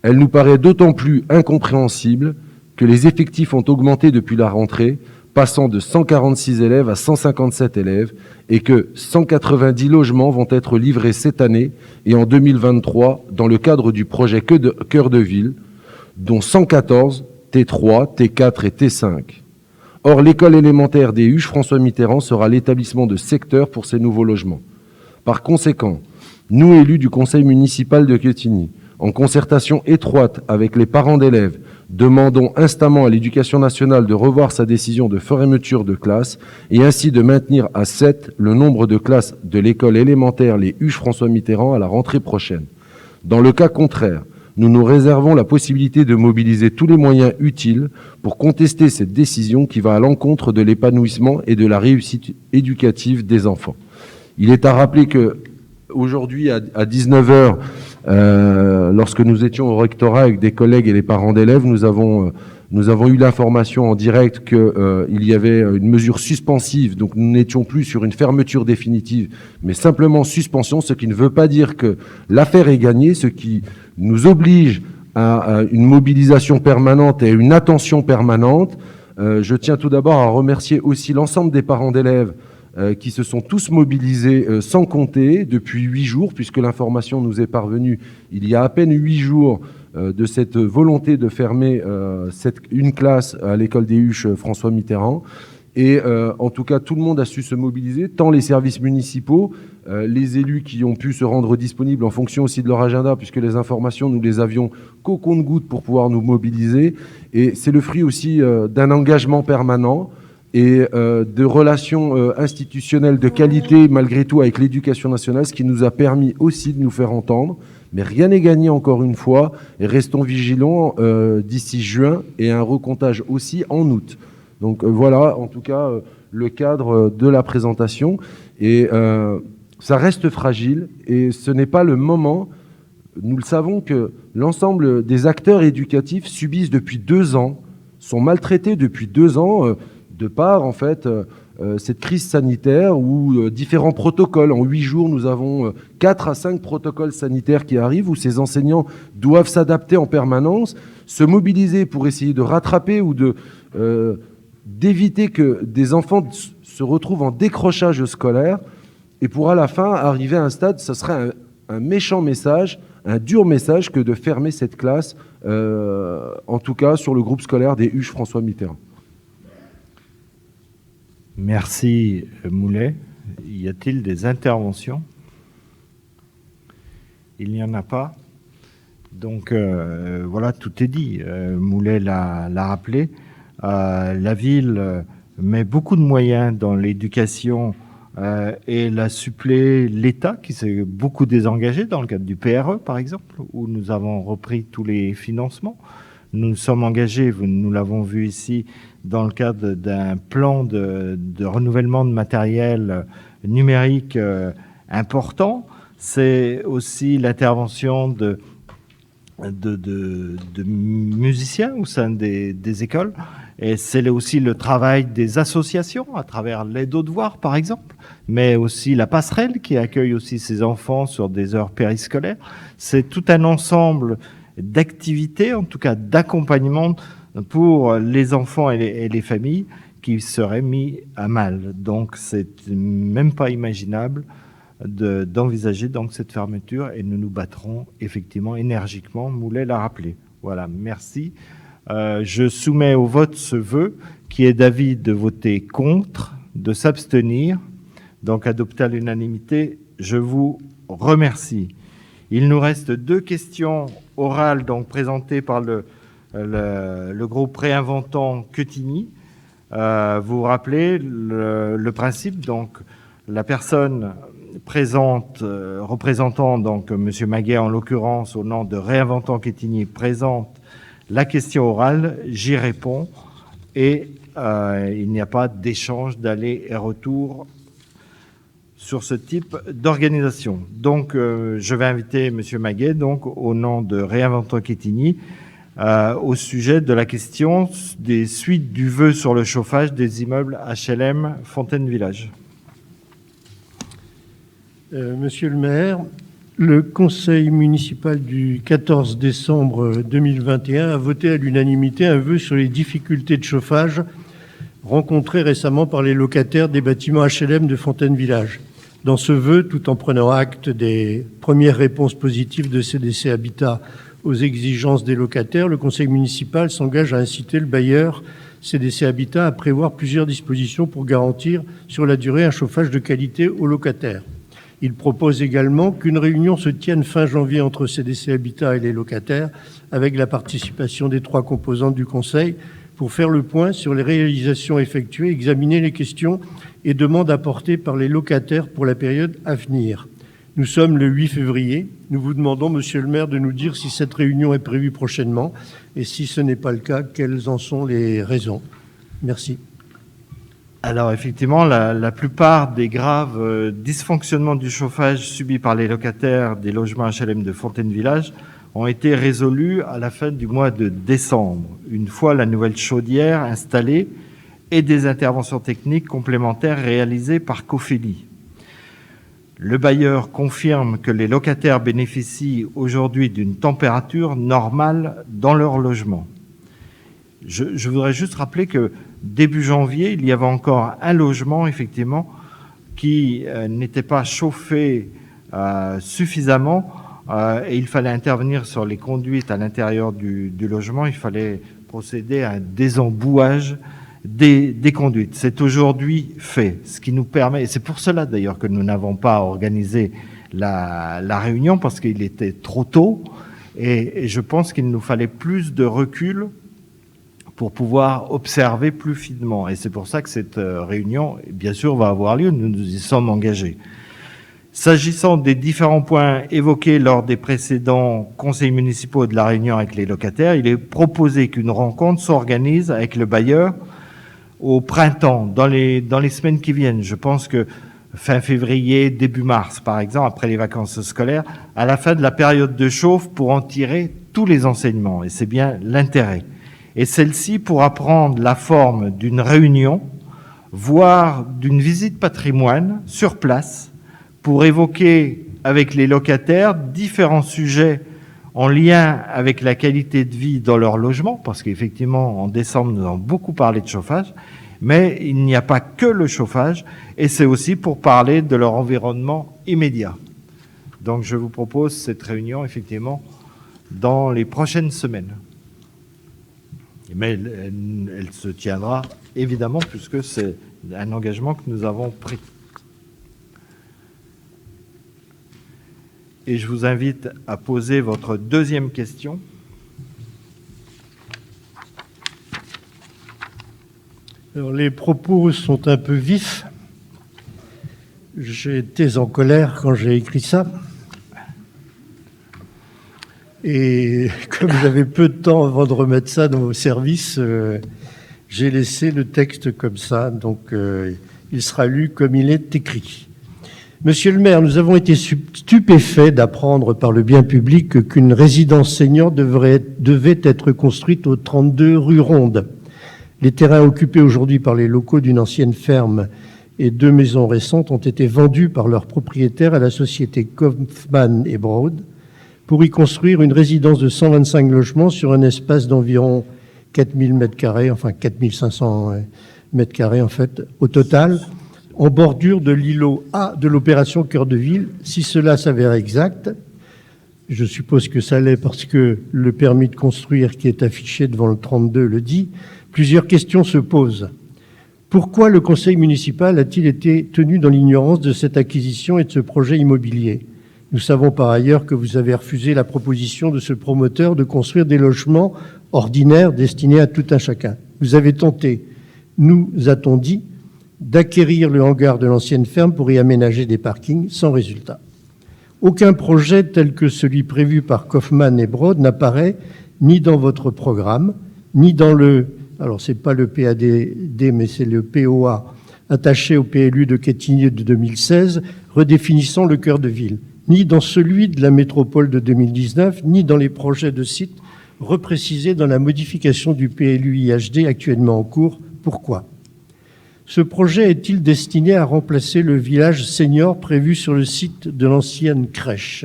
Elle nous paraît d'autant plus incompréhensible que les effectifs ont augmenté depuis la rentrée, passant de 146 élèves à 157 élèves, et que 190 logements vont être livrés cette année et en 2023 dans le cadre du projet Cœur de Ville, dont 114 T3, T4 et T5. Or, l'école élémentaire des Huches François Mitterrand sera l'établissement de secteur pour ces nouveaux logements. Par conséquent, nous, élus du conseil municipal de Quetigny, en concertation étroite avec les parents d'élèves, demandons instamment à l'Éducation nationale de revoir sa décision de fermeture de classe et ainsi de maintenir à 7 le nombre de classes de l'école élémentaire les Huches François Mitterrand à la rentrée prochaine. Dans le cas contraire, nous nous réservons la possibilité de mobiliser tous les moyens utiles pour contester cette décision qui va à l'encontre de l'épanouissement et de la réussite éducative des enfants. Il est à rappeler que aujourd'hui, à 19h, lorsque nous étions au rectorat avec des collègues et les parents d'élèves, nous avons eu l'information en direct qu'il y avait une mesure suspensive, donc nous n'étions plus sur une fermeture définitive, mais simplement suspension, ce qui ne veut pas dire que l'affaire est gagnée, ce qui nous oblige à une mobilisation permanente et à une attention permanente. Je tiens tout d'abord à remercier aussi l'ensemble des parents d'élèves qui se sont tous mobilisés sans compter depuis 8 jours, puisque l'information nous est parvenue il y a à peine 8 jours de cette volonté de fermer une classe à l'école des Huches François Mitterrand. Et en tout cas, tout le monde a su se mobiliser, tant les services municipaux, les élus qui ont pu se rendre disponibles en fonction aussi de leur agenda, puisque les informations, nous les avions qu'au compte-gouttes pour pouvoir nous mobiliser. Et c'est le fruit aussi d'un engagement permanent et de relations institutionnelles de qualité, malgré tout, avec l'Éducation nationale, ce qui nous a permis aussi de nous faire entendre. Mais rien n'est gagné encore une fois, et restons vigilants d'ici juin, et un recomptage aussi en août. Donc voilà, en tout cas, le cadre de la présentation. Et ça reste fragile, et ce n'est pas le moment. Nous le savons que l'ensemble des acteurs éducatifs subissent depuis 2 ans, sont maltraités depuis 2 ans, de par, en fait, cette crise sanitaire où différents protocoles, en 8 jours, nous avons 4 à 5 protocoles sanitaires qui arrivent, où ces enseignants doivent s'adapter en permanence, se mobiliser pour essayer de rattraper ou d'éviter que des enfants se retrouvent en décrochage scolaire, et pour à la fin arriver à un stade, ce serait un méchant message, un dur message que de fermer cette classe, en tout cas sur le groupe scolaire des Huches François Mitterrand. Merci Moulet. Y a-t-il des interventions? Il n'y en a pas. Donc voilà, tout est dit. Moulet l'a rappelé. La ville met beaucoup de moyens dans l'éducation et elle a supplé l'État qui s'est beaucoup désengagé dans le cadre du PRE par exemple, où nous avons repris tous les financements. nous nous sommes engagés, nous l'avons vu ici, dans le cadre d'un plan de renouvellement de matériel numérique important. C'est aussi l'intervention de musiciens au sein des écoles. Et c'est aussi le travail des associations à travers l'aide aux devoirs, par exemple, mais aussi la passerelle qui accueille aussi ces enfants sur des heures périscolaires. C'est tout un ensemble d'activités, en tout cas d'accompagnement pour les enfants et les familles qui seraient mis à mal. Donc, c'est même pas imaginable d'envisager donc cette fermeture et nous nous battrons effectivement énergiquement. Moulet l'a rappelé. Voilà, merci. Je soumets au vote ce vœu qui est d'avis de voter contre, de s'abstenir, donc adopté à l'unanimité. Je vous remercie. Il nous reste 2 questions orales donc présentées par le groupe Réinventant Quetigny. Vous vous rappelez le principe, donc la personne présente, représentant donc Monsieur Maguet en l'occurrence au nom de Réinventant Quetigny, présente la question orale, j'y réponds et il n'y a pas d'échange d'aller et retour sur ce type d'organisation. Donc, je vais inviter Monsieur Maguet, donc au nom de Réinventant Quetigny, au sujet de la question des suites du vœu sur le chauffage des immeubles HLM Fontaine Village. Monsieur le maire, le conseil municipal du 14 décembre 2021 a voté à l'unanimité un vœu sur les difficultés de chauffage rencontrées récemment par les locataires des bâtiments HLM de Fontaine Village. Dans ce vœu, tout en prenant acte des premières réponses positives de CDC Habitat aux exigences des locataires, le conseil municipal s'engage à inciter le bailleur CDC Habitat à prévoir plusieurs dispositions pour garantir sur la durée un chauffage de qualité aux locataires. Il propose également qu'une réunion se tienne fin janvier entre CDC Habitat et les locataires, avec la participation des 3 composantes du Conseil, pour faire le point sur les réalisations effectuées, examiner les questions et demandes apportées par les locataires pour la période à venir. Nous sommes le 8 février. Nous vous demandons, monsieur le maire, de nous dire si cette réunion est prévue prochainement et si ce n'est pas le cas, quelles en sont les raisons. Merci. Alors effectivement, la plupart des graves dysfonctionnements du chauffage subis par les locataires des logements HLM de Fontaine Village ont été résolus à la fin du mois de décembre, une fois la nouvelle chaudière installée et des interventions techniques complémentaires réalisées par Cofeli. Le bailleur confirme que les locataires bénéficient aujourd'hui d'une température normale dans leur logement. Je voudrais juste rappeler que début janvier, il y avait encore un logement, effectivement, qui n'était pas chauffé suffisamment et il fallait intervenir sur les conduites à l'intérieur du logement. Il fallait procéder à un désembouage des conduites. C'est aujourd'hui fait, ce qui nous permet, et c'est pour cela d'ailleurs que nous n'avons pas organisé la réunion, parce qu'il était trop tôt et je pense qu'il nous fallait plus de recul pour pouvoir observer plus finement. Et c'est pour ça que cette réunion, bien sûr, va avoir lieu. Nous nous y sommes engagés. S'agissant des différents points évoqués lors des précédents conseils municipaux de la réunion avec les locataires, il est proposé qu'une rencontre s'organise avec le bailleur au printemps, dans les semaines qui viennent. Je pense que fin février, début mars, par exemple, après les vacances scolaires, à la fin de la période de chauffe, pour en tirer tous les enseignements. Et c'est bien l'intérêt. Et celle-ci pourra prendre la forme d'une réunion, voire d'une visite patrimoine sur place, pour évoquer avec les locataires différents sujets en lien avec la qualité de vie dans leur logement, parce qu'effectivement, en décembre, nous avons beaucoup parlé de chauffage, mais il n'y a pas que le chauffage, et c'est aussi pour parler de leur environnement immédiat. Donc je vous propose cette réunion, effectivement, dans les prochaines semaines. Mais elle se tiendra, évidemment, puisque c'est un engagement que nous avons pris. Et je vous invite à poser votre deuxième question. Alors, les propos sont un peu vifs. J'étais en colère quand j'ai écrit ça. Et comme j'avais peu de temps avant de remettre ça dans vos services, j'ai laissé le texte comme ça, donc il sera lu comme il est écrit. Monsieur le maire, nous avons été stupéfaits d'apprendre par le bien public qu'une résidence senior devait être construite au 32 rue Ronde. Les terrains occupés aujourd'hui par les locaux d'une ancienne ferme et 2 maisons récentes ont été vendus par leurs propriétaires à la société Kaufmann et Broad pour y construire une résidence de 125 logements sur un espace d'environ 4000 m², enfin 4500 m² en fait, au total, en bordure de l'îlot A de l'opération Cœur de Ville. Si cela s'avère exact, je suppose que ça l'est parce que le permis de construire qui est affiché devant le 32 le dit, plusieurs questions se posent. Pourquoi le conseil municipal a-t-il été tenu dans l'ignorance de cette acquisition et de ce projet immobilier ? Nous savons par ailleurs que vous avez refusé la proposition de ce promoteur de construire des logements ordinaires destinés à tout un chacun. Vous avez tenté, nous a-t-on dit, d'acquérir le hangar de l'ancienne ferme pour y aménager des parkings, sans résultat. Aucun projet tel que celui prévu par Kaufmann et Broad n'apparaît ni dans votre programme, ni dans le, alors c'est pas le PADD, mais c'est le POA, attaché au PLU de Quetigny de 2016, redéfinissant le cœur de ville, ni dans celui de la métropole de 2019, ni dans les projets de sites reprécisés dans la modification du PLU IHD actuellement en cours. Pourquoi ? Ce projet est-il destiné à remplacer le village senior prévu sur le site de l'ancienne crèche ?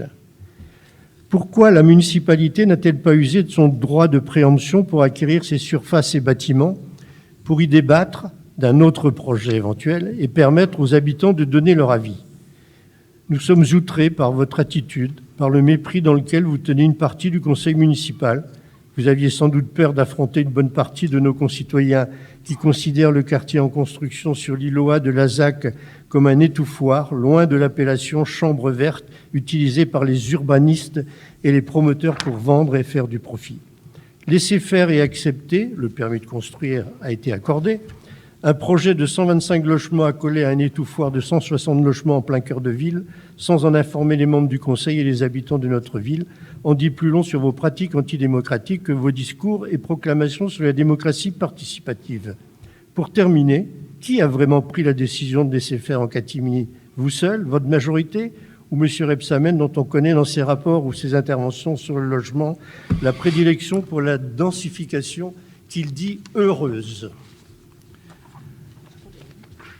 Pourquoi la municipalité n'a-t-elle pas usé de son droit de préemption pour acquérir ces surfaces et bâtiments, pour y débattre d'un autre projet éventuel et permettre aux habitants de donner leur avis ? Nous sommes outrés par votre attitude, par le mépris dans lequel vous tenez une partie du conseil municipal. Vous aviez sans doute peur d'affronter une bonne partie de nos concitoyens qui considèrent le quartier en construction sur l'îlot A de la ZAC comme un étouffoir, loin de l'appellation chambre verte utilisée par les urbanistes et les promoteurs pour vendre et faire du profit. Laissez faire et accepter, le permis de construire a été accordé, un projet de 125 logements accolé à un étouffoir de 160 logements en plein cœur de ville, sans en informer les membres du conseil et les habitants de notre ville, en dit plus long sur vos pratiques antidémocratiques que vos discours et proclamations sur la démocratie participative. Pour terminer, qui a vraiment pris la décision de laisser faire en catimini ? Vous seul, votre majorité, ou M. Rebsamen, dont on connaît dans ses rapports ou ses interventions sur le logement la prédilection pour la densification qu'il dit heureuse ?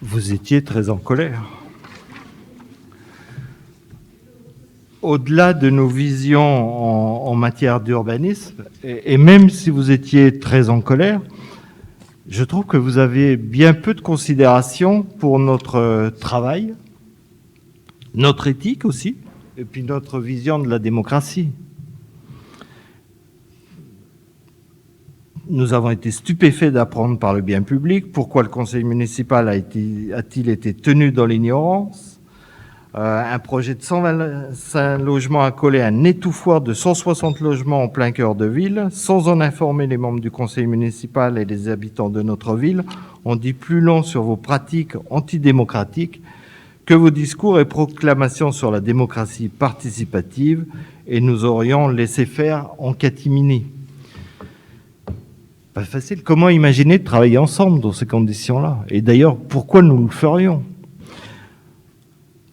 Vous étiez très en colère. Au-delà de nos visions en matière d'urbanisme, et même si vous étiez très en colère, je trouve que vous avez bien peu de considération pour notre travail, notre éthique aussi, et puis notre vision de la démocratie. Nous avons été stupéfaits d'apprendre par le bien public pourquoi le conseil municipal a-t-il été tenu dans l'ignorance. Un projet de 125 logements accolé à un étouffoir de 160 logements en plein cœur de ville, sans en informer les membres du conseil municipal et les habitants de notre ville, on dit plus long sur vos pratiques antidémocratiques que vos discours et proclamations sur la démocratie participative, et nous aurions laissé faire en catimini. Pas facile. Comment imaginer de travailler ensemble dans ces conditions-là ? Et d'ailleurs, pourquoi nous le ferions ?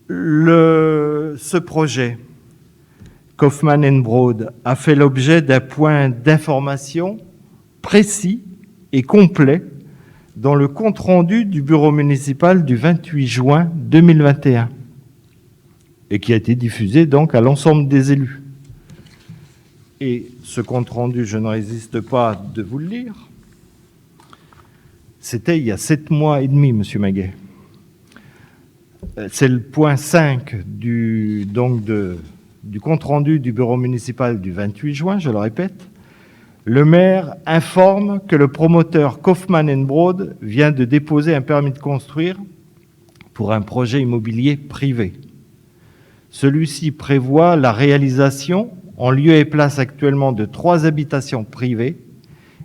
Ce projet, Kaufmann and Broad, a fait l'objet d'un point d'information précis et complet dans le compte-rendu du bureau municipal du 28 juin 2021 et qui a été diffusé donc à l'ensemble des élus. Et ce compte-rendu, je ne résiste pas de vous le lire. C'était il y a 7 mois et demi, Monsieur Maguet. C'est le point 5 du compte-rendu du bureau municipal du 28 juin, je le répète. Le maire informe que le promoteur Kaufmann and Broad vient de déposer un permis de construire pour un projet immobilier privé. Celui-ci prévoit la réalisation, en lieu et place actuellement de 3 habitations privées,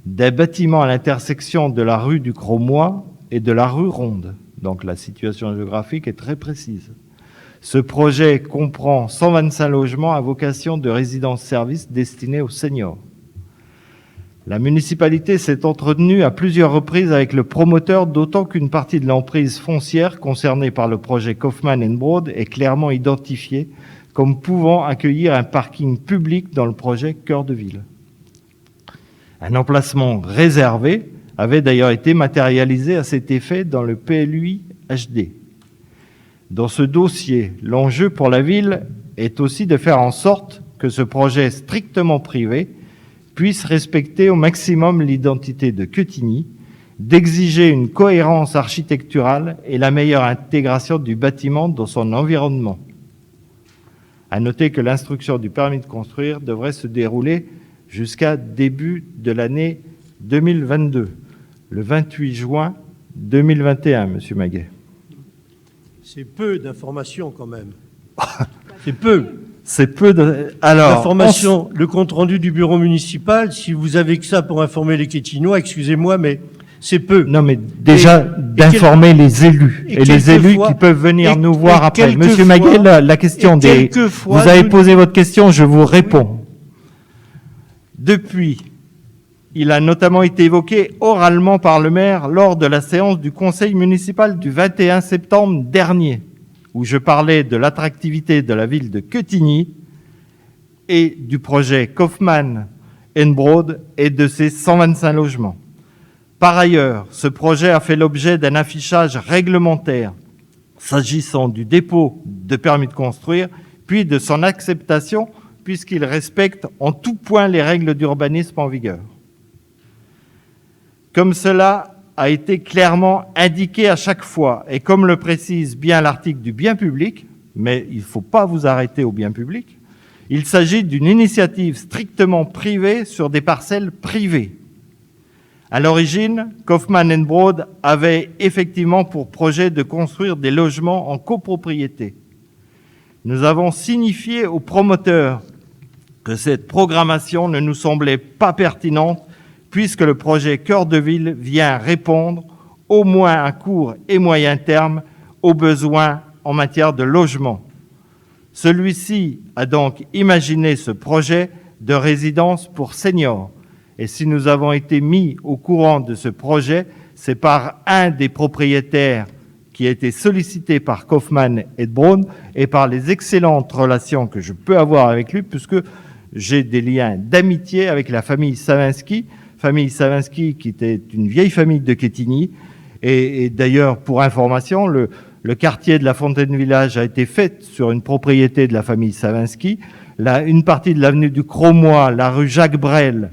d'un bâtiment à l'intersection de la rue du Cromois et de la rue Ronde. Donc la situation géographique est très précise. Ce projet comprend 125 logements à vocation de résidence-service destinés aux seniors. La municipalité s'est entretenue à plusieurs reprises avec le promoteur, d'autant qu'une partie de l'emprise foncière concernée par le projet Kaufmann & Broad est clairement identifiée comme pouvant accueillir un parking public dans le projet Cœur de Ville. Un emplacement réservé avait d'ailleurs été matérialisé à cet effet dans le PLUI HD. Dans ce dossier, l'enjeu pour la ville est aussi de faire en sorte que ce projet strictement privé puisse respecter au maximum l'identité de Quetigny, d'exiger une cohérence architecturale et la meilleure intégration du bâtiment dans son environnement. À noter que l'instruction du permis de construire devrait se dérouler jusqu'à début de l'année 2022, le 28 juin 2021, Monsieur Maguet. C'est peu d'informations quand même. C'est peu. C'est peu de... Alors, l'information, le compte-rendu du bureau municipal, si vous avez que ça pour informer les Quétinois, excusez-moi, mais c'est peu. Non, mais déjà, d'informer les élus. Et les élus qui peuvent venir nous voir après. Monsieur Maguet, la question des... Vous avez posé votre question, je vous réponds. Depuis, il a notamment été évoqué oralement par le maire lors de la séance du conseil municipal du 21 septembre dernier, où je parlais de l'attractivité de la ville de Quetigny et du projet Kaufmann & Broad et de ses 125 logements. Par ailleurs, ce projet a fait l'objet d'un affichage réglementaire s'agissant du dépôt de permis de construire, puis de son acceptation, puisqu'il respecte en tout point les règles d'urbanisme en vigueur. Comme cela a été clairement indiqué à chaque fois, et comme le précise bien l'article du bien public, mais il ne faut pas vous arrêter au bien public, il s'agit d'une initiative strictement privée sur des parcelles privées. À l'origine, Kaufmann & Broad avait effectivement pour projet de construire des logements en copropriété. Nous avons signifié aux promoteurs que cette programmation ne nous semblait pas pertinente puisque le projet Cœur de Ville vient répondre, au moins à court et moyen terme, aux besoins en matière de logement. Celui-ci a donc imaginé ce projet de résidence pour seniors. Et si nous avons été mis au courant de ce projet, c'est par un des propriétaires qui a été sollicité par Kaufmann & Broad et par les excellentes relations que je peux avoir avec lui, puisque j'ai des liens d'amitié avec la famille Savinski qui était une vieille famille de Quetigny. Et d'ailleurs, pour information, le quartier de la Fontaine Village a été fait sur une propriété de la famille Savinski. Une partie de l'avenue du Cromois, la rue Jacques Brel,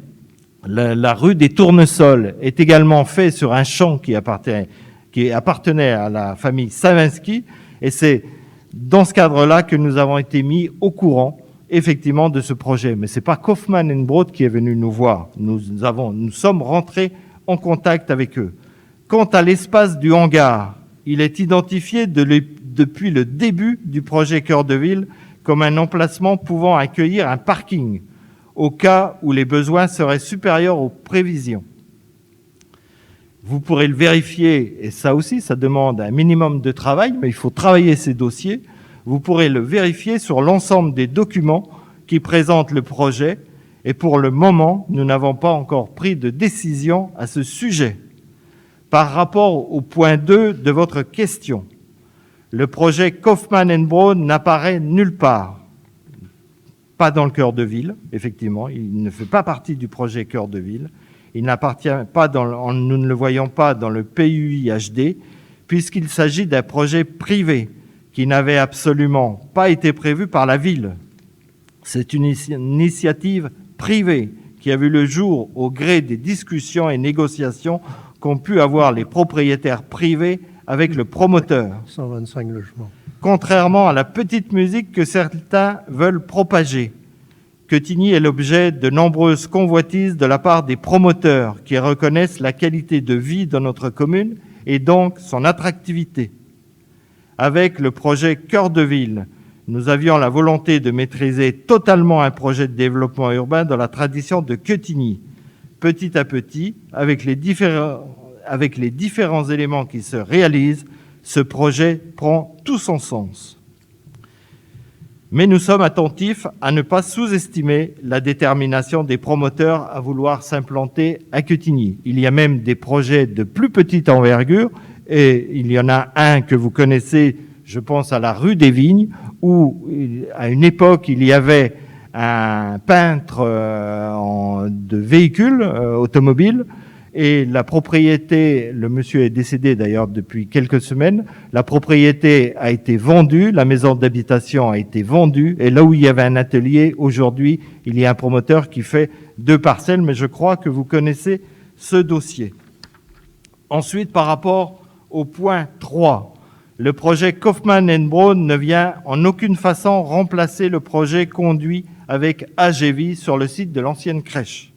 la rue des Tournesols est également fait sur un champ qui appartenait à la famille Savinski. Et c'est dans ce cadre-là que nous avons été mis au courant effectivement de ce projet. Mais ce n'est pas Kaufmann & Broad qui est venu nous voir. Nous sommes rentrés en contact avec eux. Quant à l'espace du hangar, il est identifié depuis le début du projet Cœur de Ville comme un emplacement pouvant accueillir un parking au cas où les besoins seraient supérieurs aux prévisions. Vous pourrez le vérifier, et ça aussi, ça demande un minimum de travail, mais il faut travailler ces dossiers. Vous pourrez le vérifier sur l'ensemble des documents qui présentent le projet, et pour le moment, nous n'avons pas encore pris de décision à ce sujet. Par rapport au point 2 de votre question, le projet Kaufmann & Broad n'apparaît nulle part. Pas dans le cœur de ville, effectivement, il ne fait pas partie du projet Cœur de Ville. Il n'appartient pas, nous ne le voyons pas dans le PUI HD, puisqu'il s'agit d'un projet privé qui n'avait absolument pas été prévu par la ville. C'est une initiative privée qui a vu le jour au gré des discussions et négociations qu'ont pu avoir les propriétaires privés avec le promoteur. 125 logements. Contrairement à la petite musique que certains veulent propager, Quetigny est l'objet de nombreuses convoitises de la part des promoteurs qui reconnaissent la qualité de vie de notre commune et donc son attractivité. Avec le projet Cœur de Ville, nous avions la volonté de maîtriser totalement un projet de développement urbain dans la tradition de Quetigny. Petit à petit, avec les différents éléments qui se réalisent, ce projet prend tout son sens. Mais nous sommes attentifs à ne pas sous-estimer la détermination des promoteurs à vouloir s'implanter à Quetigny. Il y a même des projets de plus petite envergure, et il y en a un que vous connaissez, je pense à la rue des Vignes, où à une époque il y avait un peintre de véhicules automobiles, et la propriété, le monsieur est décédé d'ailleurs depuis quelques semaines, la propriété a été vendue, la maison d'habitation a été vendue, et là où il y avait un atelier, aujourd'hui, il y a un promoteur qui fait 2 parcelles, mais je crois que vous connaissez ce dossier. Ensuite, par rapport au point 3, le projet Kaufmann & Broad ne vient en aucune façon remplacer le projet conduit avec AGV sur le site de l'ancienne crèche.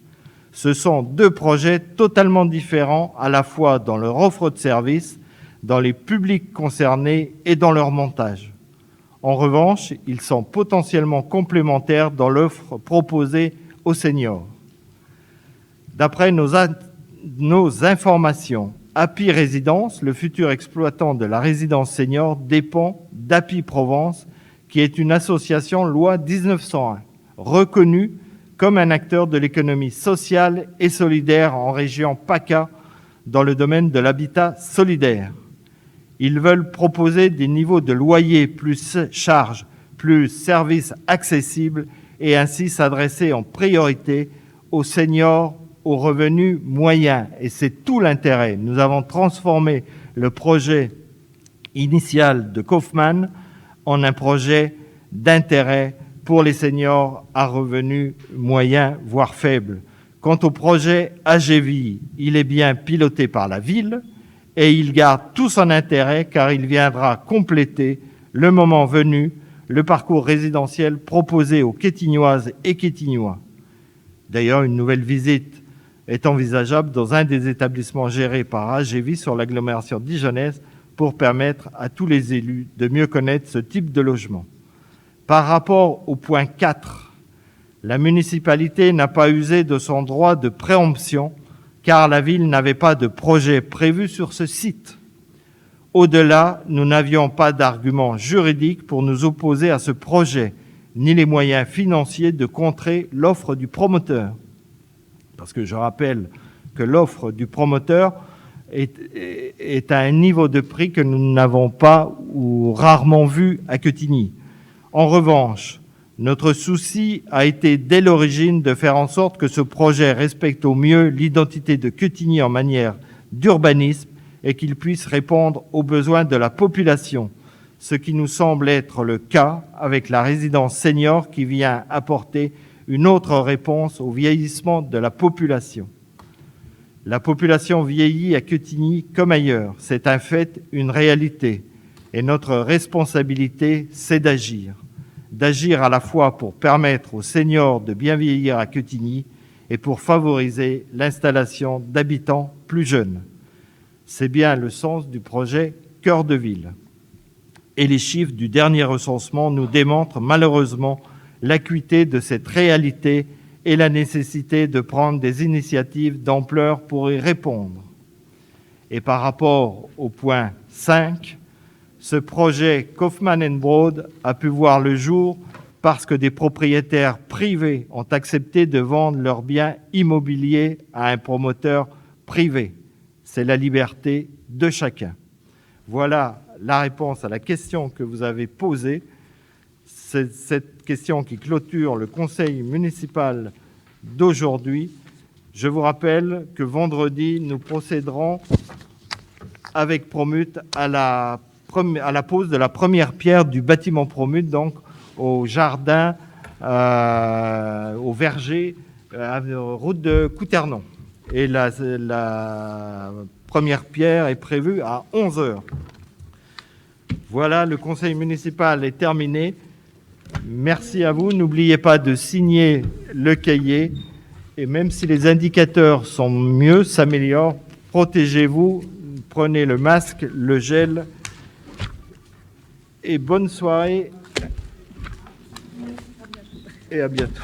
Ce sont 2 projets totalement différents, à la fois dans leur offre de service, dans les publics concernés et dans leur montage. En revanche, ils sont potentiellement complémentaires dans l'offre proposée aux seniors. D'après nos informations, Happy Résidence, le futur exploitant de la résidence senior, dépend d'Happy Provence, qui est une association loi 1901, reconnue comme un acteur de l'économie sociale et solidaire en région PACA dans le domaine de l'habitat solidaire. Ils veulent proposer des niveaux de loyer plus charges, plus services accessibles et ainsi s'adresser en priorité aux seniors aux revenus moyens. Et c'est tout l'intérêt. Nous avons transformé le projet initial de Kaufmann en un projet d'intérêt pour les seniors à revenus moyens, voire faibles. Quant au projet AGV, il est bien piloté par la ville et il garde tout son intérêt car il viendra compléter, le moment venu, le parcours résidentiel proposé aux Quetignoises et Quetignois. D'ailleurs, une nouvelle visite est envisageable dans un des établissements gérés par AGV sur l'agglomération dijonnaise pour permettre à tous les élus de mieux connaître ce type de logement. Par rapport au point 4, la municipalité n'a pas usé de son droit de préemption car la ville n'avait pas de projet prévu sur ce site. Au-delà, nous n'avions pas d'argument juridique pour nous opposer à ce projet, ni les moyens financiers de contrer l'offre du promoteur. Parce que je rappelle que l'offre du promoteur est à un niveau de prix que nous n'avons pas ou rarement vu à Quetigny. En revanche, notre souci a été dès l'origine de faire en sorte que ce projet respecte au mieux l'identité de Quetigny en matière d'urbanisme et qu'il puisse répondre aux besoins de la population, ce qui nous semble être le cas avec la résidence senior qui vient apporter une autre réponse au vieillissement de la population. La population vieillit à Quetigny comme ailleurs, c'est un fait, une réalité, et notre responsabilité, c'est d'agir à la fois pour permettre aux seniors de bien vieillir à Quetigny et pour favoriser l'installation d'habitants plus jeunes. C'est bien le sens du projet Cœur de Ville. Et les chiffres du dernier recensement nous démontrent malheureusement l'acuité de cette réalité et la nécessité de prendre des initiatives d'ampleur pour y répondre. Et par rapport au point 5, ce projet Kaufmann & Broad a pu voir le jour parce que des propriétaires privés ont accepté de vendre leurs biens immobiliers à un promoteur privé. C'est la liberté de chacun. Voilà la réponse à la question que vous avez posée. C'est cette question qui clôture le conseil municipal d'aujourd'hui. Je vous rappelle que vendredi, nous procéderons avec Promut à la pose de la première pierre du bâtiment Promut, donc au jardin, au verger, route de Couternon. Et la première pierre est prévue à 11h. Voilà, le conseil municipal est terminé. Merci à vous. N'oubliez pas de signer le cahier. Et même si les indicateurs sont mieux, s'améliorent, protégez-vous, prenez le masque, le gel. Et bonne soirée et à bientôt.